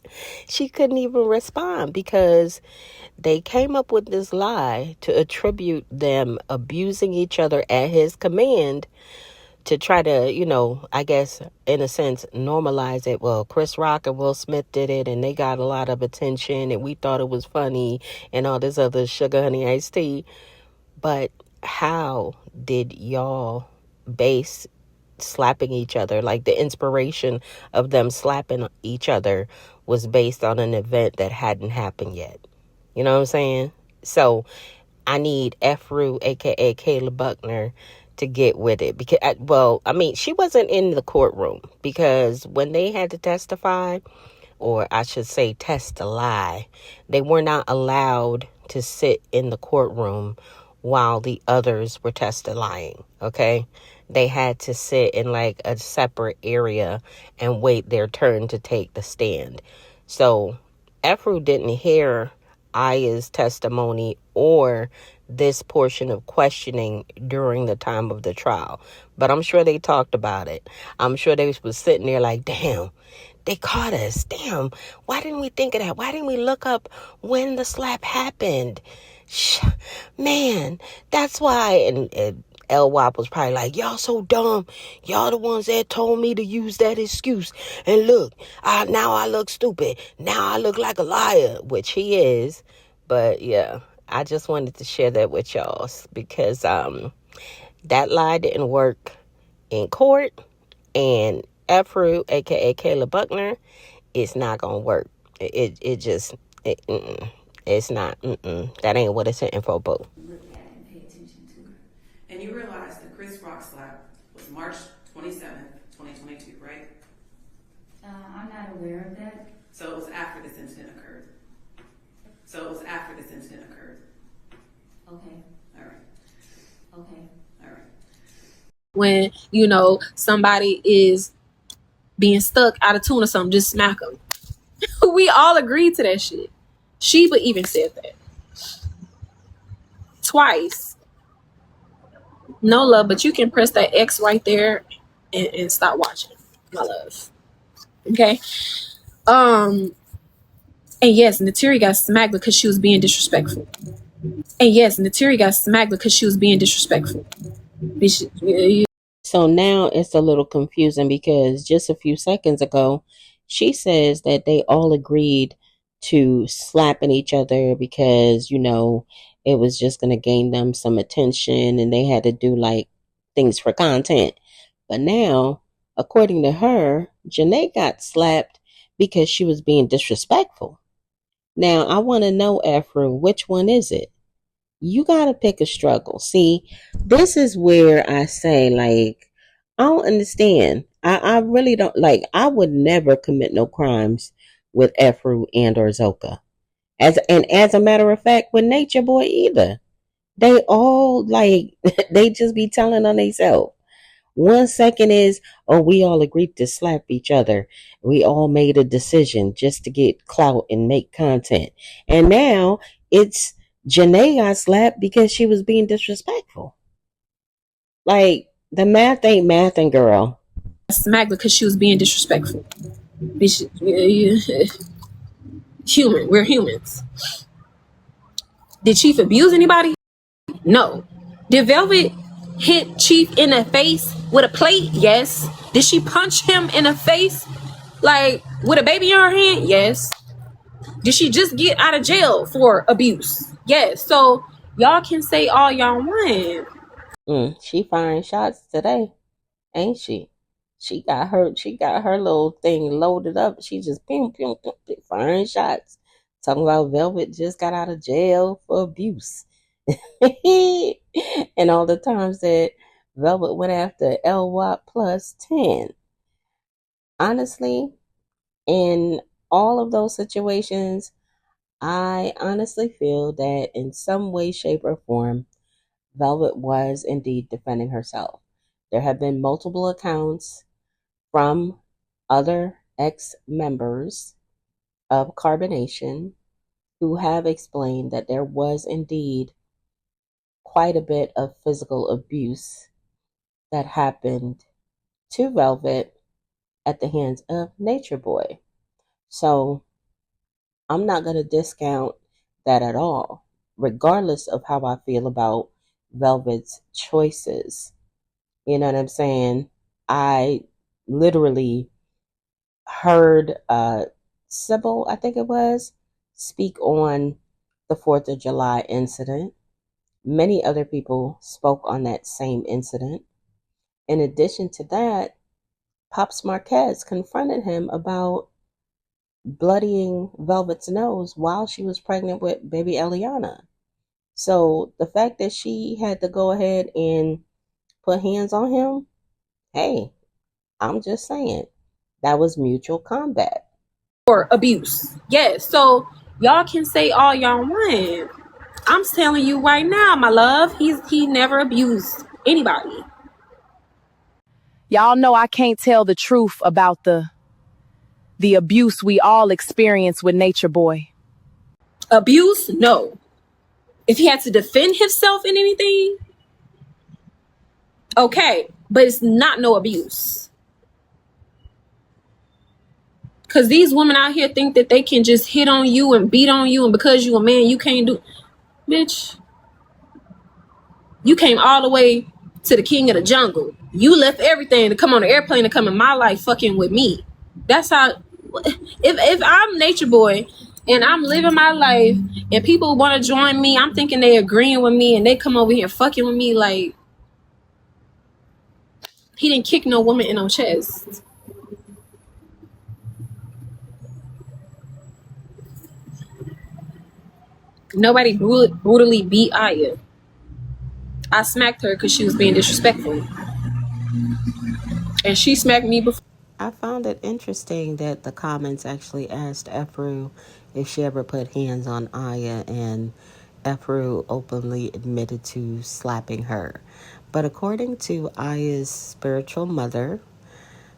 She couldn't even respond because they came up with this lie to attribute them abusing each other at his command to try to, I guess, in a sense, normalize it. Well, Chris Rock and Will Smith did it, and they got a lot of attention, and we thought it was funny, and all this other sugar honey iced tea. But how did y'all base slapping each other? Like, the inspiration of them slapping each other was based on an event that hadn't happened yet. You know what I'm saying? So I need Efru, a.k.a. Kayla Buckner, to get with it. Because, she wasn't in the courtroom because when they had to testify, or I should say test a lie, they were not allowed to sit in the courtroom while the others were testifying, okay? They had to sit in like a separate area and wait their turn to take the stand. So Efru didn't hear Aya's testimony or this portion of questioning during the time of the trial. But I'm sure they talked about it. I'm sure they was sitting there like, damn, they caught us. Damn, why didn't we think of that? Why didn't we look up when the slap happened? Man, that's why. And L Wop was probably like, y'all so dumb. Y'all the ones that told me to use that excuse. And look, now I look stupid. Now I look like a liar, which he is. But yeah, I just wanted to share that with y'all because that lie didn't work in court, and Afro, aka Kayla Buckner, it's not gonna work. It just it's not. That ain't what it's hitting for, boo. Look at and pay attention to her. And you realize the Chris Rock slap was March 27th, 2022, right? I'm not aware of that. So it was after this incident occurred. Okay. All right. Okay. All right. When, somebody is being stuck out of tune or something, just smack them. We all agreed to that shit. Sheba even said that. Twice. No love, but you can press that X right there and stop watching, my love. Okay? And yes, Natiri got smacked because she was being disrespectful. So now it's a little confusing because just a few seconds ago, she says that they all agreed to slapping each other because, it was just going to gain them some attention and they had to do like things for content. But now, according to her, Janae got slapped because she was being disrespectful. Now, I want to know, Afro, which one is it? You got to pick a struggle. See, this is where I say, like, I don't understand. I really don't, like, I would never commit no crimes with Afro and or Zoka. As a matter of fact, with Nature Boy either. They all, like, they just be telling on themselves. 1 second is, oh, we all agreed to slap each other. We all made a decision just to get clout and make content. And now it's Janae got slapped because she was being disrespectful. Like, the math ain't mathing, girl. Smacked because she was being disrespectful. Human. We're humans. Did Chief abuse anybody? No. Did Velvet hit Chief in the face with a plate? Yes. Did she punch him in the face like with a baby in her hand? Yes. Did she just get out of jail for abuse? Yes. So y'all can say all y'all want. She firing shots today, ain't she? She got her little thing loaded up. She just pew, pew, pew, pew, firing shots. Talking about Velvet just got out of jail for abuse. And all the times that Velvet went after L Watt plus 10. Honestly, in all of those situations, I honestly feel that in some way, shape, or form, Velvet was indeed defending herself. There have been multiple accounts from other ex-members of Carbonation who have explained that there was indeed quite a bit of physical abuse that happened to Velvet at the hands of Nature Boy. So I'm not going to discount that at all, regardless of how I feel about Velvet's choices. You know what I'm saying? I literally heard Sybil, I think it was, speak on the 4th of July incident. Many other people spoke on that same incident. In addition to that, Pops Marquez confronted him about bloodying Velvet's nose while she was pregnant with baby Eliana. So the fact that she had to go ahead and put hands on him, hey, I'm just saying, that was mutual combat. Or abuse. Yes. So y'all can say all y'all want. I'm telling you right now, my love, he never abused anybody. Y'all know I can't tell the truth about the abuse we all experience with Nature Boy. Abuse? No. If he had to defend himself in anything, okay, but it's not no abuse. Cause these women out here think that they can just hit on you and beat on you, and because you a man, you can't do. Bitch, you came all the way to the king of the jungle. You left everything to come on an airplane to come in my life fucking with me. That's how. If I'm Nature Boy and I'm living my life and people want to join me, I'm thinking they agreeing with me and they come over here fucking with me like he didn't kick no woman in no chest. Nobody brutally beat Aya. I smacked her because she was being disrespectful. And she smacked me before. I found it interesting that the comments actually asked Efru if she ever put hands on Aya, and Efru openly admitted to slapping her. But according to Aya's spiritual mother,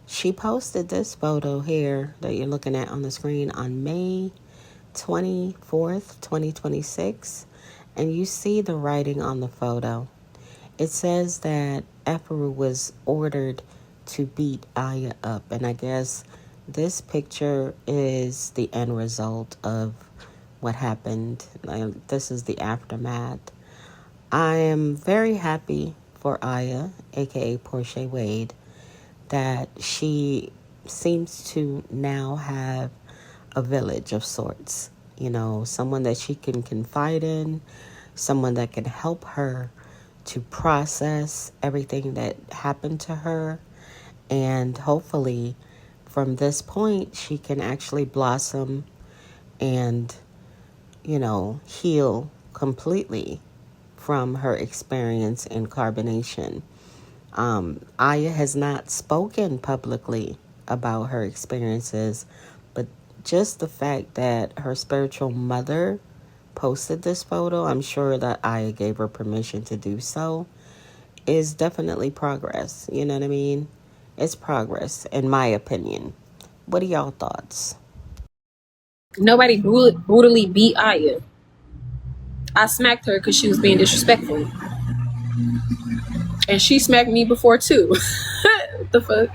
she posted this photo here that you're looking at on the screen on May 24th, 2026, and you see the writing on the photo. It says that Efru was ordered to beat Aya up, and I guess this picture is the end result of what happened. This is the aftermath. I am very happy for Aya, aka Portia Wade, that she seems to now have a village of sorts. You know, someone that she can confide in, someone that can help her to process everything that happened to her. And hopefully, from this point, she can actually blossom and, you know, heal completely from her experience in carbonation. Aya has not spoken publicly about her experiences, but just the fact that her spiritual mother posted this photo, I'm sure that Aya gave her permission to do so, is definitely progress. You know what I mean? It's progress, in my opinion. What are y'all thoughts? Nobody brutally beat Aya. I smacked her because she was being disrespectful. And she smacked me before too. What the fuck?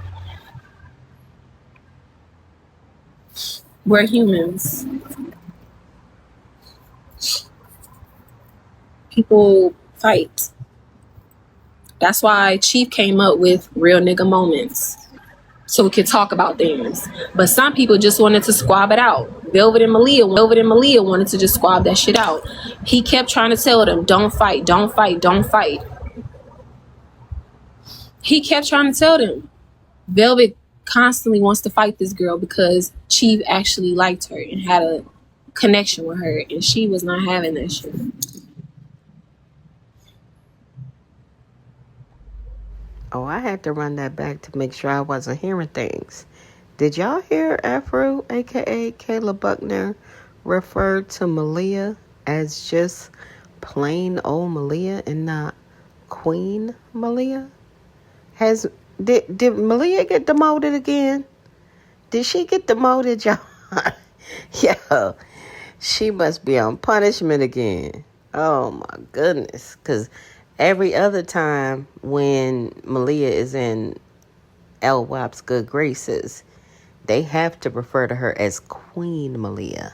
We're humans. People fight. That's why Chief came up with real nigga moments, so we could talk about things. But some people just wanted to squab it out. Velvet and Malia wanted to just squab that shit out. He kept trying to tell them, don't fight, don't fight, don't fight. He kept trying to tell them. Velvet constantly wants to fight this girl because Chief actually liked her and had a connection with her, and she was not having that shit. Oh, I had to run that back to make sure I wasn't hearing things. Did y'all hear Afro, aka Kayla Buckner, refer to Malia as just plain old Malia and not Queen Malia? Did Malia get demoted again? Did she get demoted, y'all? Yo, she must be on punishment again. Oh my goodness. Because every other time when Malia is in LWAP's good graces, they have to refer to her as Queen Malia.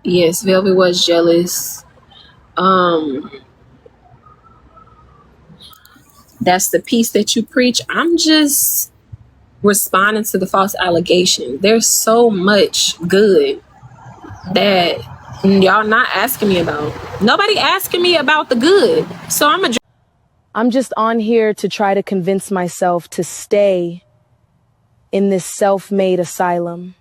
Yes, Velvet was jealous. That's the piece that you preach. I'm just responding to the false allegation. There's so much good that y'all not asking me about. Nobody asking me about the good. So I'm just on here to try to convince myself to stay in this self-made asylum.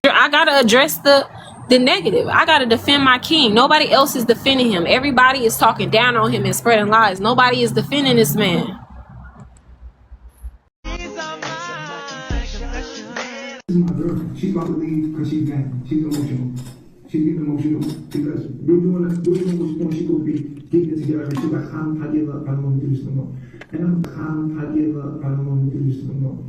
I gotta address the negative. I gotta defend my king. Nobody else is defending him. Everybody is talking down on him and spreading lies. Nobody is defending this man. This is my girlfriend. She's about to leave because she's mad. She's emotional. She's getting emotional because we're doing what we're supposed to be getting it together. She's like, I give up. I don't want to do this no more. And I give up. I don't want to do this no more.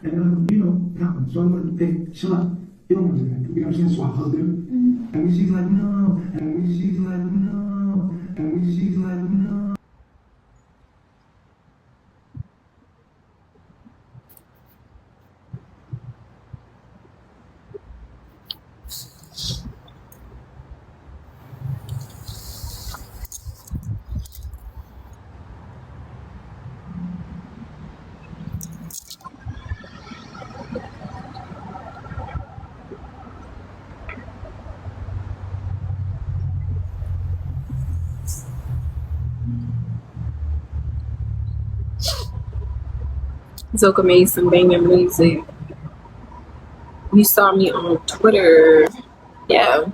And you know, happens. So I'm like, hey, shut up. You don't want to do that. You know what I'm saying? So I hugged her. And when she's like, no. And when she's like, no. Zoka made some banging music. You saw me on Twitter. Yeah.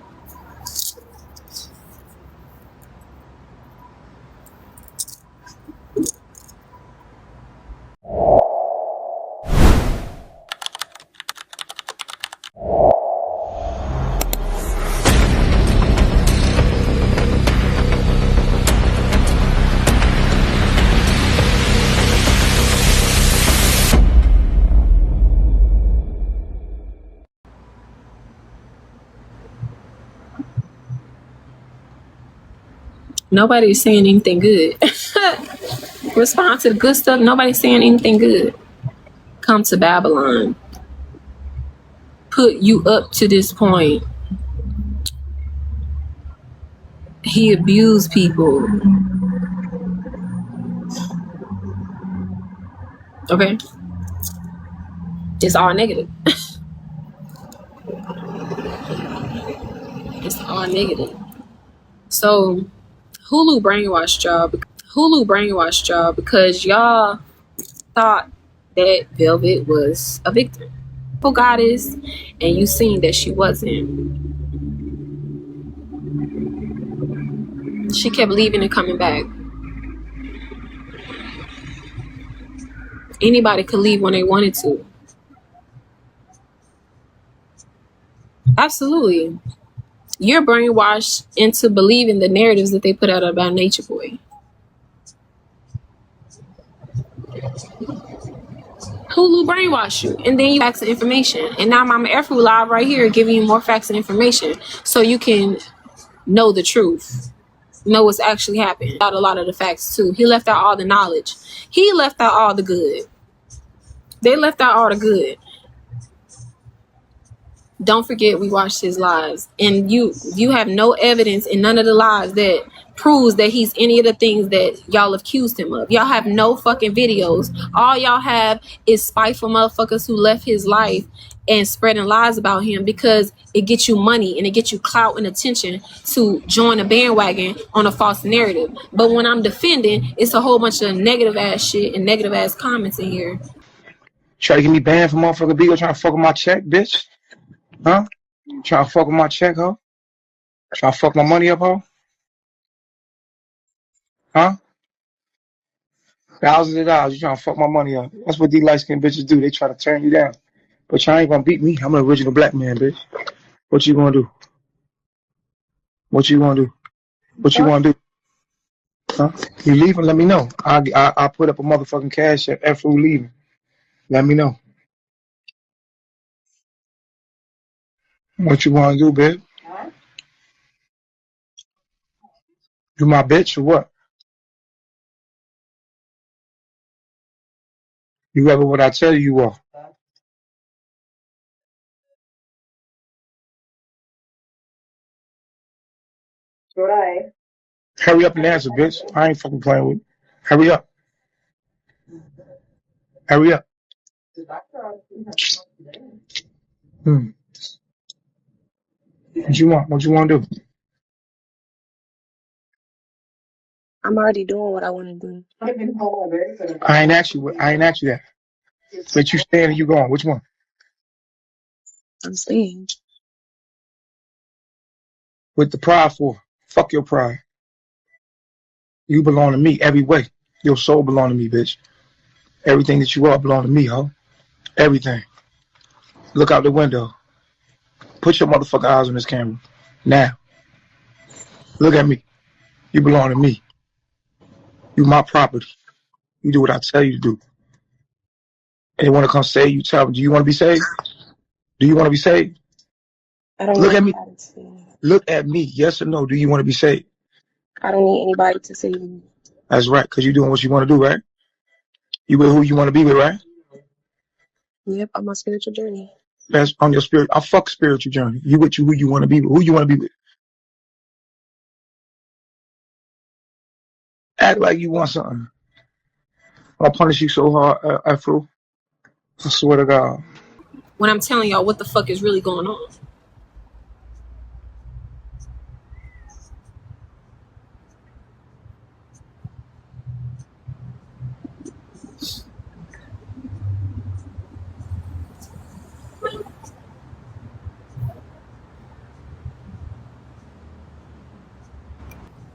Nobody's saying anything good. Respond to the good stuff. Nobody's saying anything good. Come to Babylon. Put you up to this point. He abused people. Okay? It's all negative. It's all negative. So Hulu brainwashed y'all because y'all thought that Velvet was a victim, a goddess, and you seen that she wasn't. She kept leaving and coming back. Anybody could leave when they wanted to. Absolutely. You're brainwashed into believing the narratives that they put out about Nature Boy. Hulu brainwash you, and then you facts and information. And now Mama Afro live right here giving you more facts and information so you can know the truth, know what's actually happened. Out a lot of the facts too. He left out all the knowledge. He left out all the good. They left out all the good. Don't forget we watched his lives, and you have no evidence in none of the lives that proves that he's any of the things that y'all accused him of. Y'all have no fucking videos. All y'all have is spiteful motherfuckers who left his life and spreading lies about him because it gets you money and it gets you clout and attention to join a bandwagon on a false narrative. But when I'm defending, it's a whole bunch of negative ass shit and negative ass comments in here. Try to get me banned from motherfucker Beagle trying to fuck with my check, bitch. Huh? Trying to fuck with my check, huh? Trying to fuck my money up, huh? Huh? Thousands of dollars. You trying to fuck my money up. That's what these light-skinned bitches do. They try to turn you down. But y'all ain't gonna beat me. I'm an original black man, bitch. What you gonna do? What you gonna do? What you gonna do? Huh? You leaving? Let me know. I'll put up a motherfucking cash at Afro leaving. Let me know. What you wanna do, bitch? You my bitch or what? You ever what I tell you are. Hurry up and answer, bitch. I ain't fucking playing with you. Hurry up. Hurry up. What you want? What you want to do? I'm already doing what I want to do. I ain't asked you. I ain't asked you that. But you staying and you going. Which one? I'm staying. With the pride for? Fuck your pride. You belong to me every way. Your soul belong to me, bitch. Everything that you are belong to me, ho. Everything. Look out the window. Put your motherfucking eyes on this camera. Now. Look at me. You belong to me. You my property. You do what I tell you to do. And they want to come save you, tell them, do you want to be saved? Do you want to be saved? I don't Look know at me. how to say. Look at me. Yes or no? Do you want to be saved? I don't need anybody to save me. That's right, because you're doing what you want to do, right? You with who you want to be with, right? Yep, on my spiritual journey. That's on your spirit. I fuck spiritual journey. You with you who you want to be with. Who you want to be with. Act like you want something. I'll punish you so hard, Afro. I swear to God. when I'm telling y'all what the fuck is really going on.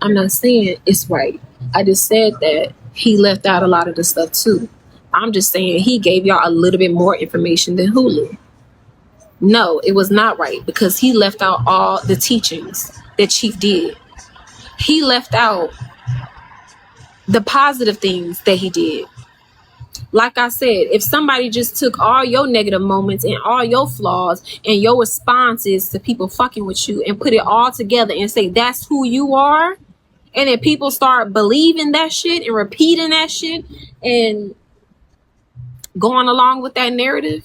I'm not saying it's right. I just said that he left out a lot of the stuff too. I'm just saying he gave y'all a little bit more information than Hulu. No, it was not right because he left out all the teachings that Chief did. He left out the positive things that he did. Like I said, if somebody just took all your negative moments and all your flaws and your responses to people fucking with you and put it all together and say that's who you are, and then people start believing that shit and repeating that shit and going along with that narrative,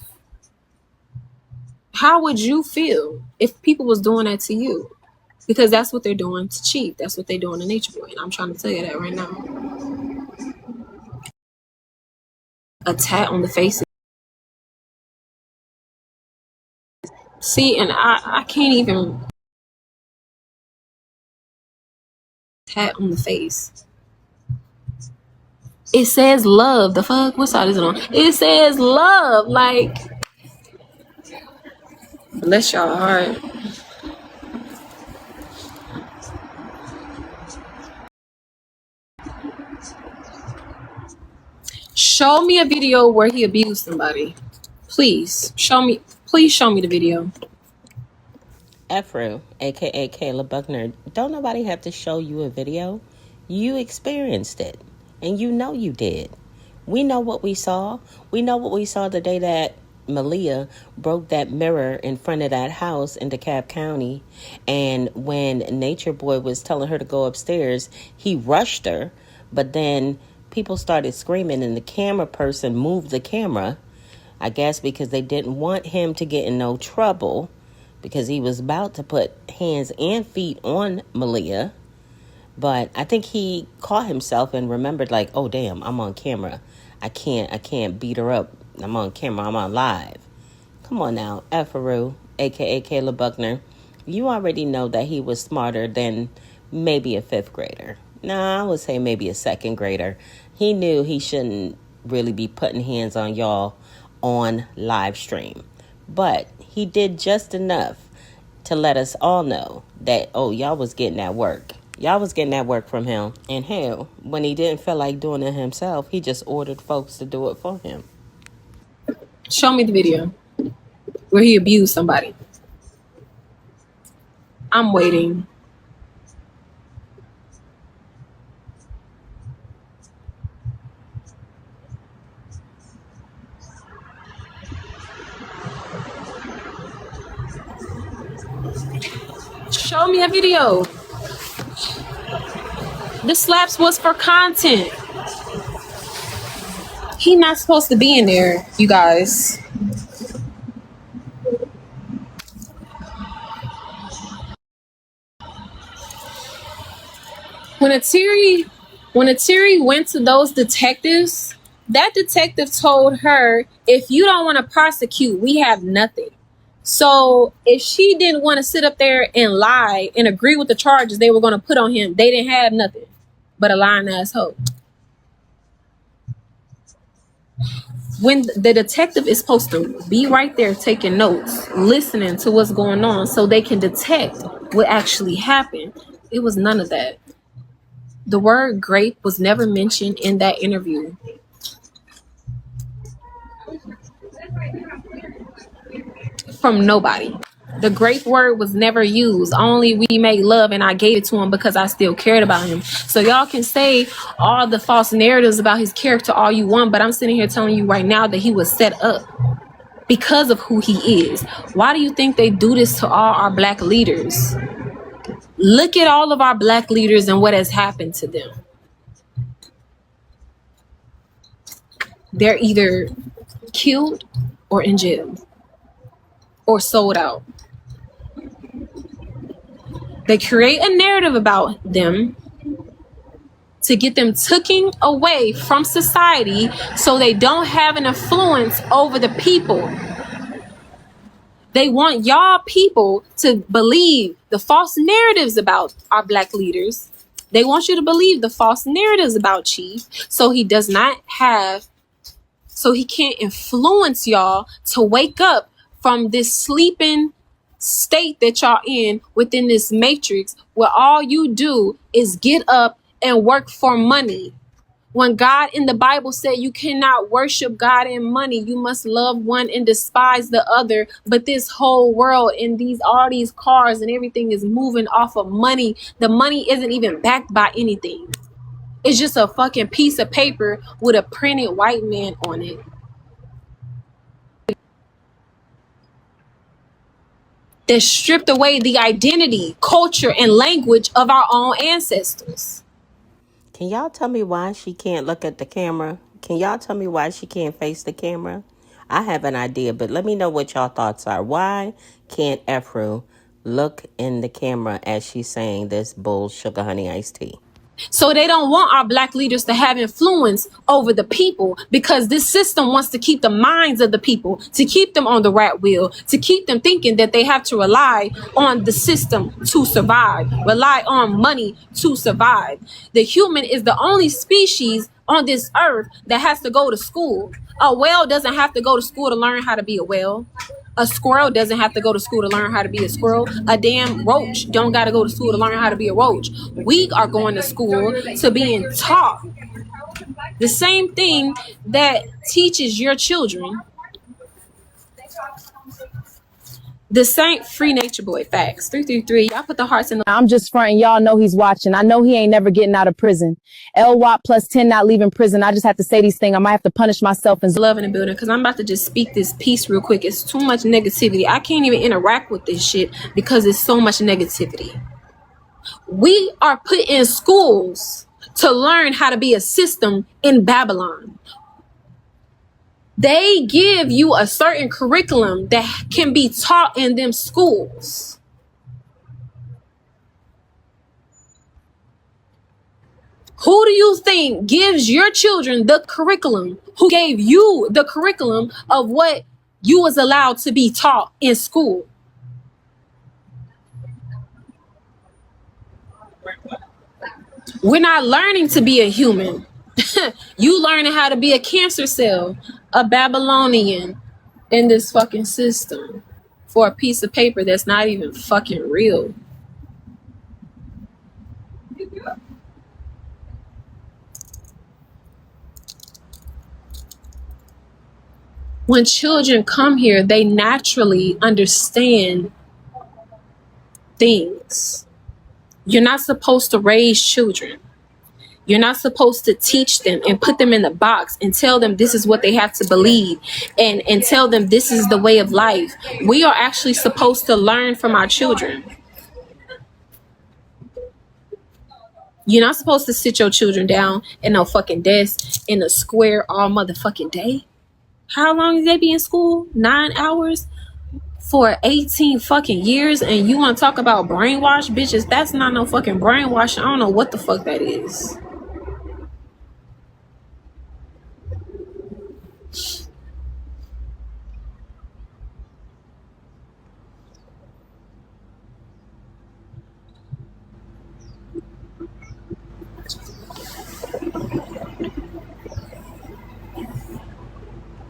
how would you feel if people was doing that to you? Because that's what they're doing to Chief. That's what they're doing to Nature Boy. And I'm trying to tell you that right now. A tat on the face. See, and I can't even tat on the face. It says love. The fuck? What side is it on? It says love. Like, bless y'all heart. Show me a video where he abused somebody. Please show me. Please show me the video. Afro, aka Kayla Buckner, don't nobody have to show you a video. You experienced it, and you know you did. We know what we saw. We know what we saw the day that Malia broke that mirror in front of that house in DeKalb County. And when Nature Boy was telling her to go upstairs, he rushed her, but then people started screaming and the camera person moved the camera, I guess because they didn't want him to get in no trouble because he was about to put hands and feet on Malia. But I think he caught himself and remembered, like, oh damn, I'm on camera. I can't beat her up. I'm on camera. I'm on live. Come on now, Efaru, aka Kayla Buckner. You already know that he was smarter than maybe a fifth grader. Nah, I would say maybe a second grader. He knew he shouldn't really be putting hands on y'all on live stream. But he did just enough to let us all know that, oh, y'all was getting that work. Y'all was getting that work from him. And hell, when he didn't feel like doing it himself, he just ordered folks to do it for him. Show me the video where he abused somebody. I'm waiting. Show me a video. The slaps was for content. He not supposed to be in there, you guys. When Atiri went to those detectives, that detective told her, if you don't want to prosecute, we have nothing. So if she didn't want to sit up there and lie and agree with the charges they were going to put on him, they didn't have nothing but a lying asshole. When the detective is supposed to be right there taking notes, listening to what's going on so they can detect what actually happened, it was none of that. The word grape was never mentioned in that interview. From nobody. The grape word was never used. Only we made love and I gave it to him because I still cared about him. So y'all can say all the false narratives about his character all you want, but I'm sitting here telling you right now that he was set up because of who he is. Why do you think they do this to all our black leaders? Look at all of our black leaders and what has happened to them. They're either killed or in jail or sold out. They create a narrative about them to get them taken away from society so they don't have an influence over the people. They want y'all people to believe the false narratives about our black leaders. They want you to believe the false narratives about Chief so he can't influence y'all to wake up from this sleeping state that y'all in within this matrix where all you do is get up and work for money. When God in the Bible said you cannot worship God and money, you must love one and despise the other. But this whole world and all these cars and everything is moving off of money. The money isn't even backed by anything. It's just a fucking piece of paper with a printed white man on it. That stripped away the identity, culture, and language of our own ancestors. Can y'all tell me why she can't look at the camera? Can y'all tell me why she can't face the camera? I have an idea, but let me know what y'all thoughts are. Why can't Efru look in the camera as she's saying this bull sugar honey iced tea? So they don't want our black leaders to have influence over the people because this system wants to keep the minds of the people, to keep them on the rat wheel, to keep them thinking that they have to rely on the system to survive, rely on money to survive. The human is the only species on this earth that has to go to school. A whale doesn't have to go to school to learn how to be a whale. A squirrel doesn't have to go to school to learn how to be a squirrel. A damn roach don't got to go to school to learn how to be a roach. We are going to school to being taught the same thing that teaches your children. The same free nature boy facts 333. Y'all put the hearts in the. I'm just fronting. Y'all know he's watching. I know he ain't never getting out of prison. LWAP plus 10 not leaving prison. I just have to say these things. I might have to punish myself and love in the building because I'm about to just speak this piece real quick. It's too much negativity. I can't even interact with this shit because it's so much negativity. We are put in schools to learn how to be a system in Babylon. They give you a certain curriculum that can be taught in them schools. Who do you think gives your children the curriculum? Who gave you the curriculum of what you was allowed to be taught in school? We're not learning to be a human. You learning how to be a cancer cell, a Babylonian in this fucking system for a piece of paper that's not even fucking real. When children come here, they naturally understand things. You're not supposed to raise children. You're not supposed to teach them and put them in the box and tell them this is what they have to believe and tell them this is the way of life. We are actually supposed to learn from our children. You're not supposed to sit your children down in no fucking desk in a square all motherfucking day. How long did they be in school? 9 hours for 18 fucking years, and you want to talk about brainwash, bitches? That's not no fucking brainwash. I don't know what the fuck that is.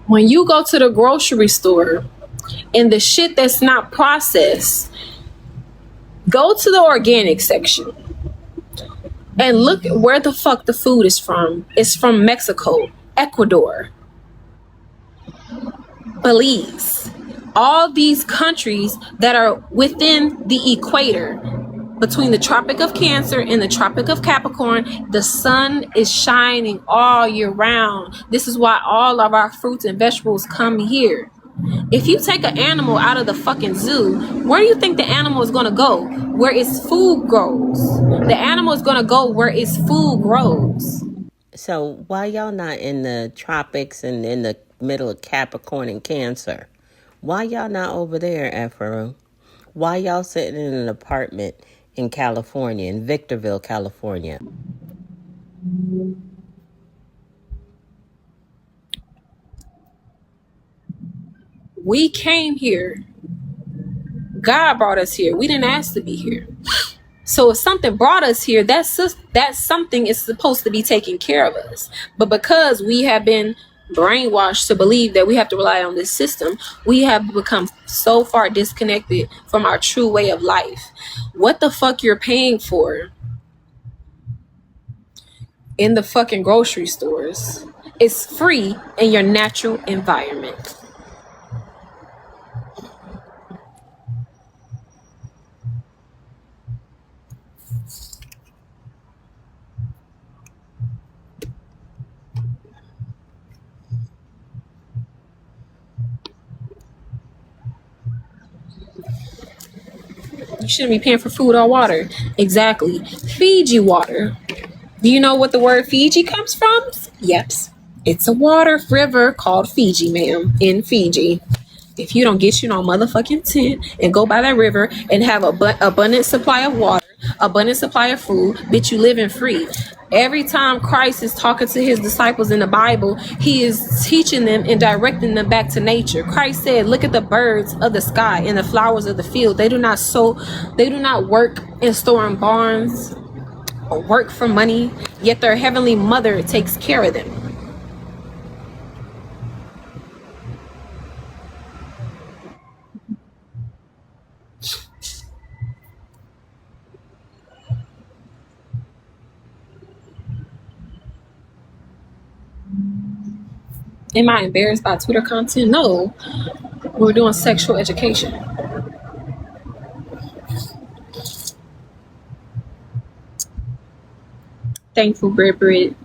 When you go to the grocery store and the shit that's not processed, go to the organic section and look at where the fuck the food is from. It's from Mexico, Ecuador, Belize, all these countries that are within the equator. Between the Tropic of Cancer and the Tropic of Capricorn, the sun is shining all year round. This is why all of our fruits and vegetables come here. If you take an animal out of the fucking zoo, where do you think the animal is gonna go? Where its food grows. The animal is gonna go where its food grows. So why y'all not in the tropics and in the middle of Capricorn and Cancer? Why y'all not over there, Afro? Why y'all sitting in an apartment in California, in Victorville, California? We came here. God brought us here. We didn't ask to be here. So if something brought us here, that something is supposed to be taking care of us. But because we have been brainwashed to believe that we have to rely on this system, we have become so far disconnected from our true way of life. What the fuck you're paying for in the fucking grocery stores is free in your natural environment. You shouldn't be paying for food or water. Exactly. Fiji water. Do you know what the word Fiji comes from? Yep. It's a water river called Fiji, ma'am, in Fiji. If you don't get you no motherfucking tent and go by that river and have a abundant supply of water, abundant supply of food, bitch, you living free. Every time Christ is talking to his disciples in the Bible, he is teaching them and directing them back to nature. Christ said, look at the birds of the sky and the flowers of the field. They do not sow, they do not work and store in barns or work for money, yet their heavenly mother takes care of them. Am I embarrassed by Twitter content? No. We're doing sexual education. Thankful, Brit.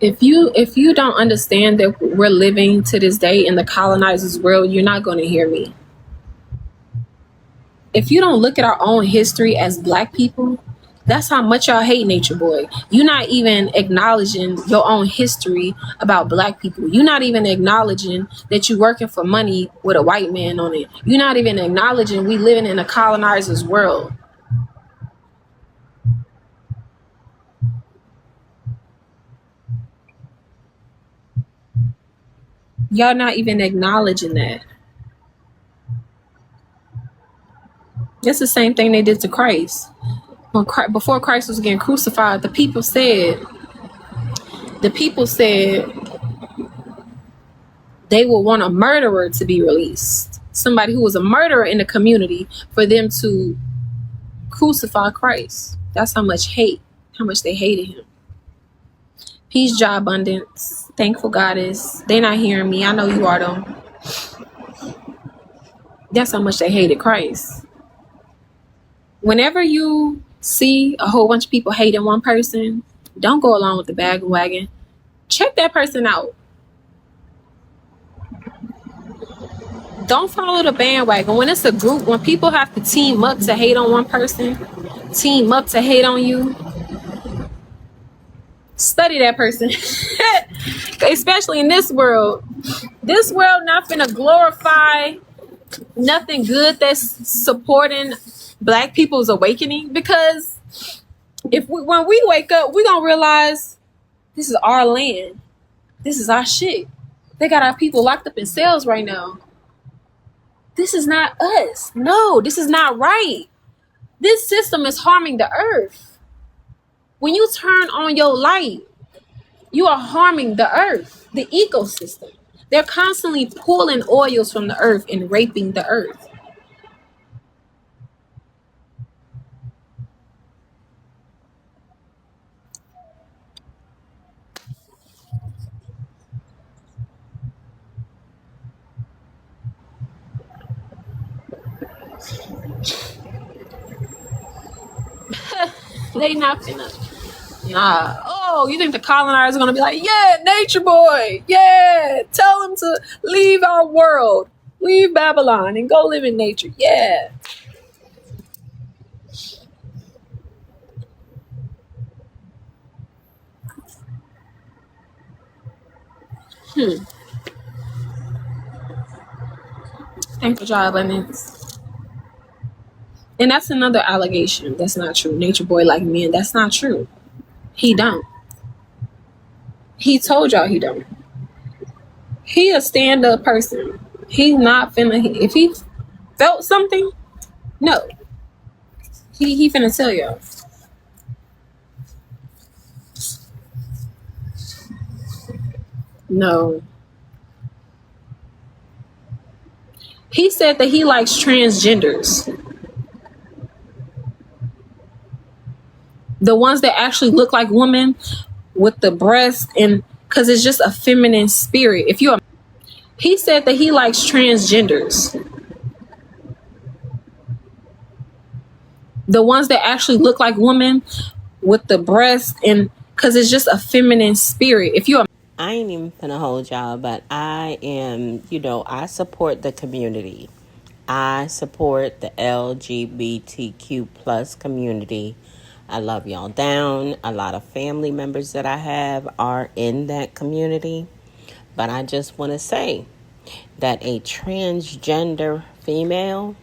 If you don't understand that we're living to this day in the colonizer's world, you're not going to hear me. If you don't look at our own history as black people, that's how much y'all hate Nature Boy. You're not even acknowledging your own history about black people. You're not even acknowledging that you're working for money with a white man on it. You're not even acknowledging we living in a colonizer's world. Y'all not even acknowledging that. It's the same thing they did to Christ. Before Christ was getting crucified, the people said they would want a murderer to be released. Somebody who was a murderer in the community for them to crucify Christ. That's how much they hated him. Peace, joy, abundance. Thankful Goddess. They not hearing me. I know you are though. That's how much they hated Christ. Whenever you see a whole bunch of people hating one person, don't go along with the bandwagon. Check that person out. Don't follow the bandwagon. When it's a group, when people have to team up to hate on one person, team up to hate on you, study that person. Especially in this world. This world not finna glorify nothing good that's supporting black people's awakening, because when we wake up, we gonna realize this is our land. This is our shit. They got our people locked up in cells right now. This is not us. No, this is not right. This system is harming the earth. When you turn on your light, you are harming the earth, the ecosystem. They're constantly pulling oils from the earth and raping the earth. They not finna. Nah. Oh, you think the colonizers are gonna be like, yeah, nature boy, yeah, tell him to leave our world, leave Babylon, and go live in nature. Yeah. Thank for job abundance. And that's another allegation. That's not true. Nature boy like men. That's not true. He don't. He told y'all he don't. He a stand up person. He's not finna. If he felt something, no, he finna tell y'all. No. He said that he likes transgenders. The ones that actually look like women with the breast, and because it's just a feminine spirit. He said that he likes transgenders. The ones that actually look like women with the breast, and because it's just a feminine spirit. I ain't even finna hold y'all, but I am, I support the community. I support the LGBTQ plus community. I love y'all down. A lot of family members that I have are in that community. But I just want to say that a transgender female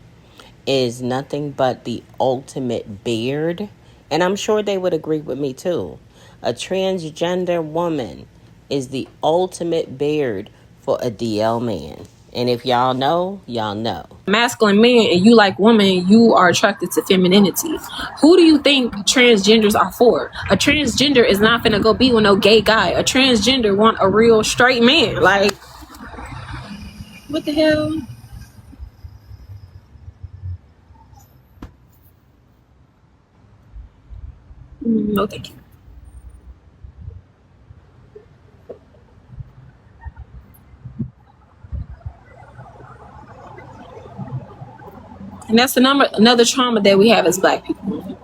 is nothing but the ultimate beard. And I'm sure they would agree with me too. A transgender woman is the ultimate beard for a DL man. And if y'all know, y'all know. Masculine man and you like woman, you are attracted to femininity. Who do you think transgenders are for? A transgender is not gonna go be with no gay guy. A transgender want a real straight man. Like, what the hell? No, thank you. And that's another trauma that we have as black people,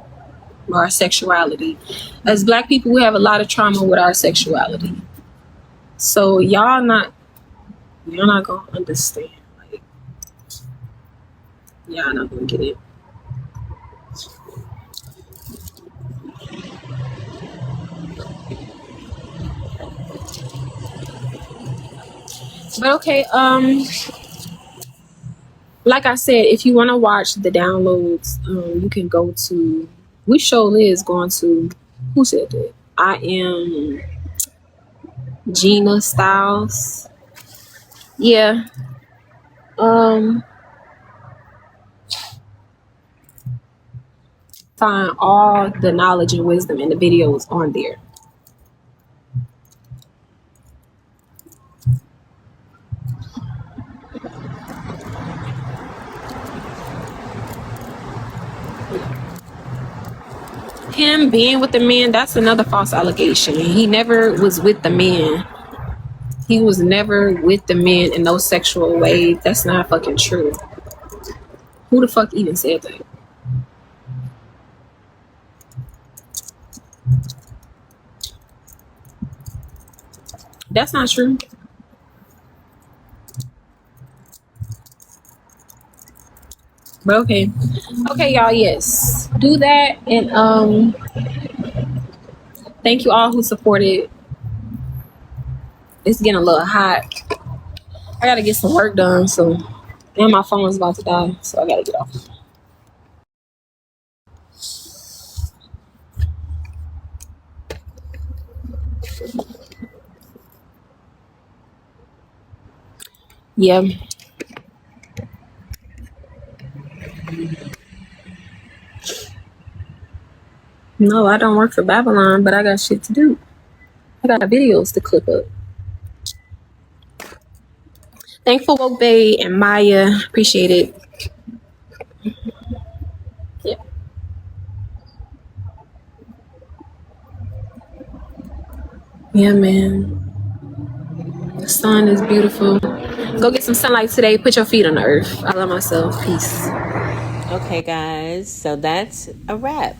our sexuality. As black people, we have a lot of trauma with our sexuality. So you're not gonna understand. Like, y'all not gonna get it. But okay, like I said, if you want to watch the downloads, you can go to. We surely is going to. Who said that? I am Gina Styles. Yeah. Find all the knowledge and wisdom in the videos on there. Him being with the man, that's another false allegation. He never was with the man. He was never with the man in no sexual way. That's not fucking true. Who the fuck even said that? That's not true. But okay. Okay, y'all, yes. Do that, and thank you all who supported. It's getting a little hot. I gotta get some work done, so and my phone is about to die, so I gotta get off. Yeah. No, I don't work for Babylon, but I got shit to do. I got videos to clip up. Thankful Woke Bay and Maya. Appreciate it. Yeah. Yeah, man. The sun is beautiful. Go get some sunlight today. Put your feet on the earth. I love myself. Peace. Okay, guys. So that's a wrap.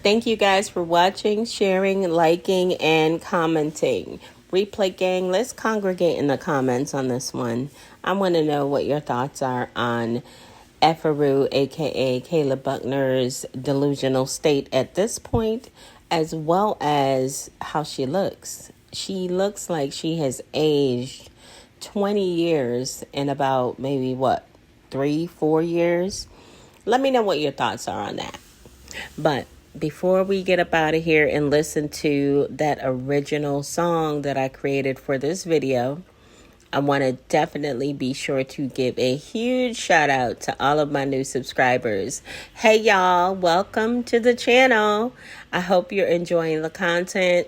Thank you guys for watching, sharing, liking, and commenting. Replay gang, let's congregate in the comments on this one. I want to know what your thoughts are on Effaru, aka Kayla Buckner's delusional state at this point, as well as how she looks. She looks like she has aged 20 years in about maybe what, 3, 4 years? Let me know what your thoughts are on that. But before we get up out of here and listen to that original song that I created for this video, I want to definitely be sure to give a huge shout out to all of my new subscribers. Hey y'all, welcome to the channel. I hope you're enjoying the content.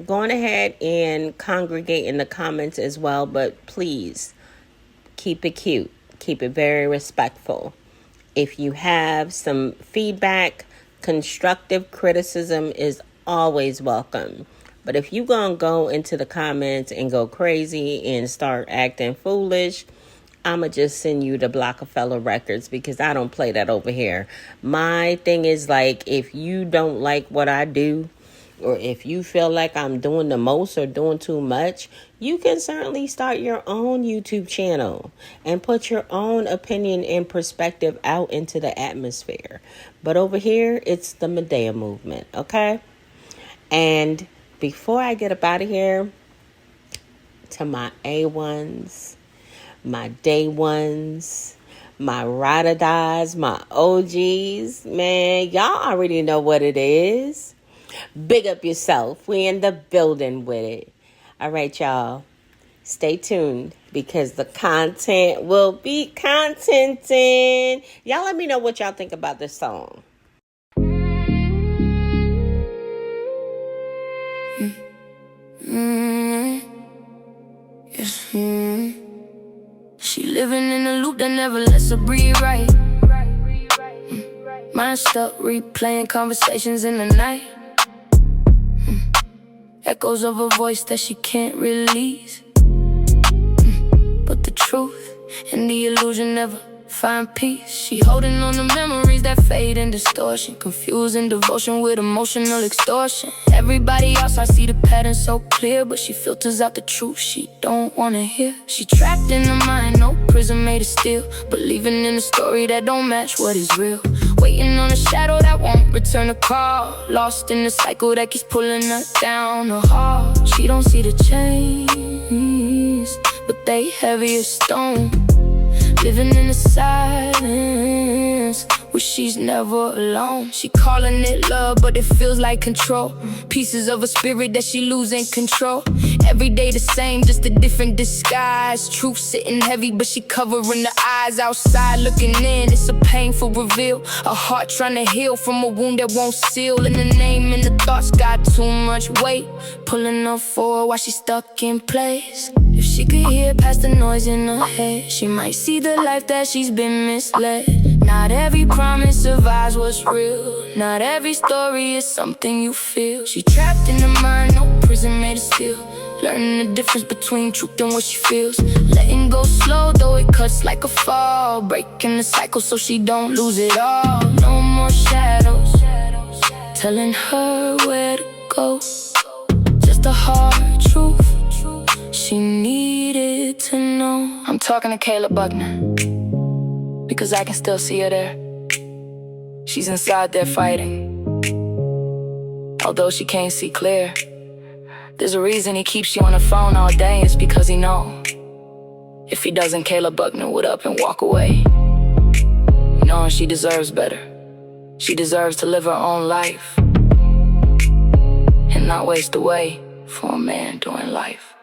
Go on ahead and congregate in the comments as well, but please keep it cute. Keep it very respectful. If you have some feedback, constructive criticism is always welcome. But if you gonna go into the comments and go crazy and start acting foolish, I'ma just send you to Blockefeller Records, because I don't play that over here. My thing is, like, if you don't like what I do, or if you feel like I'm doing the most or doing too much, you can certainly start your own YouTube channel and put your own opinion and perspective out into the atmosphere. But over here, it's the Medaya movement, okay? And before I get up out of here, to my A1s, my day ones, my ride or dies, my OGs, man, y'all already know what it is. Big up yourself. We in the building with it. All right, y'all. Stay tuned, because the content will be contenting. Y'all let me know what y'all think about this song. She living in a loop that never lets her breathe right. Mind stuck replaying conversations in the night. Echoes of a voice that she can't release. But the truth and the illusion never find peace. She holding on to memories that fade in distortion, confusing devotion with emotional extortion. Everybody else, I see the pattern so clear, but she filters out the truth she don't wanna hear. She trapped in her mind, no prison made of steel, believing in a story that don't match what is real. Waiting on a shadow that won't return a call, lost in the cycle that keeps pulling her down the hall. She don't see the chains, but they heavy as stone. Living in the silence, wish she's never alone. She calling it love, but it feels like control. Pieces of a spirit that she losing control. Every day the same, just a different disguise. Truth sitting heavy, but she covering the eyes. Outside looking in, it's a painful reveal. A heart trying to heal from a wound that won't seal. And the name and the thoughts got too much weight, pulling her forward while she's stuck in place. If she could hear past the noise in her head, she might see the life that she's been misled. Not every promise survives what's real. Not every story is something you feel. She trapped in her mind, no prison made of steel. Learning the difference between truth and what she feels. Letting go slow, though it cuts like a fall. Breaking the cycle so she don't lose it all. No more shadows telling her where to go. Just a hard truth she needed to know. I'm talking to Kayla Buckner, because I can still see her there. She's inside there fighting, although she can't see clear. There's a reason he keeps you on the phone all day. It's because he know if he doesn't, Kayla Buckner would up and walk away, knowing she deserves better. She deserves to live her own life and not waste away for a man doing life.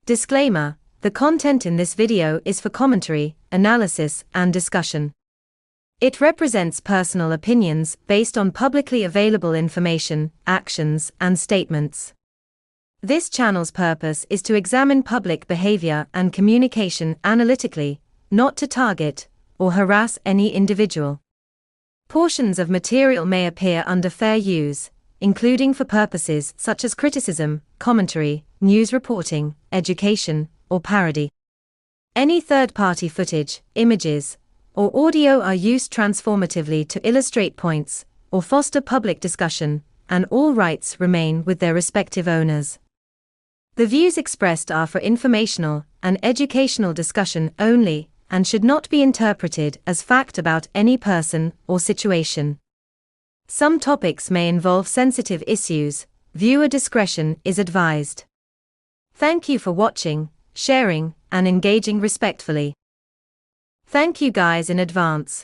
Disclaimer: the content in this video is for commentary, analysis, and discussion. It represents personal opinions based on publicly available information, actions, and statements. This channel's purpose is to examine public behavior and communication analytically, not to target or harass any individual. Portions of material may appear under fair use, including for purposes such as criticism, commentary, news reporting, education, or parody. Any third-party footage, images, or audio are used transformatively to illustrate points or foster public discussion, and all rights remain with their respective owners. The views expressed are for informational and educational discussion only and should not be interpreted as fact about any person or situation. Some topics may involve sensitive issues. Viewer discretion is advised. Thank you for watching, sharing, and engaging respectfully. Thank you guys in advance.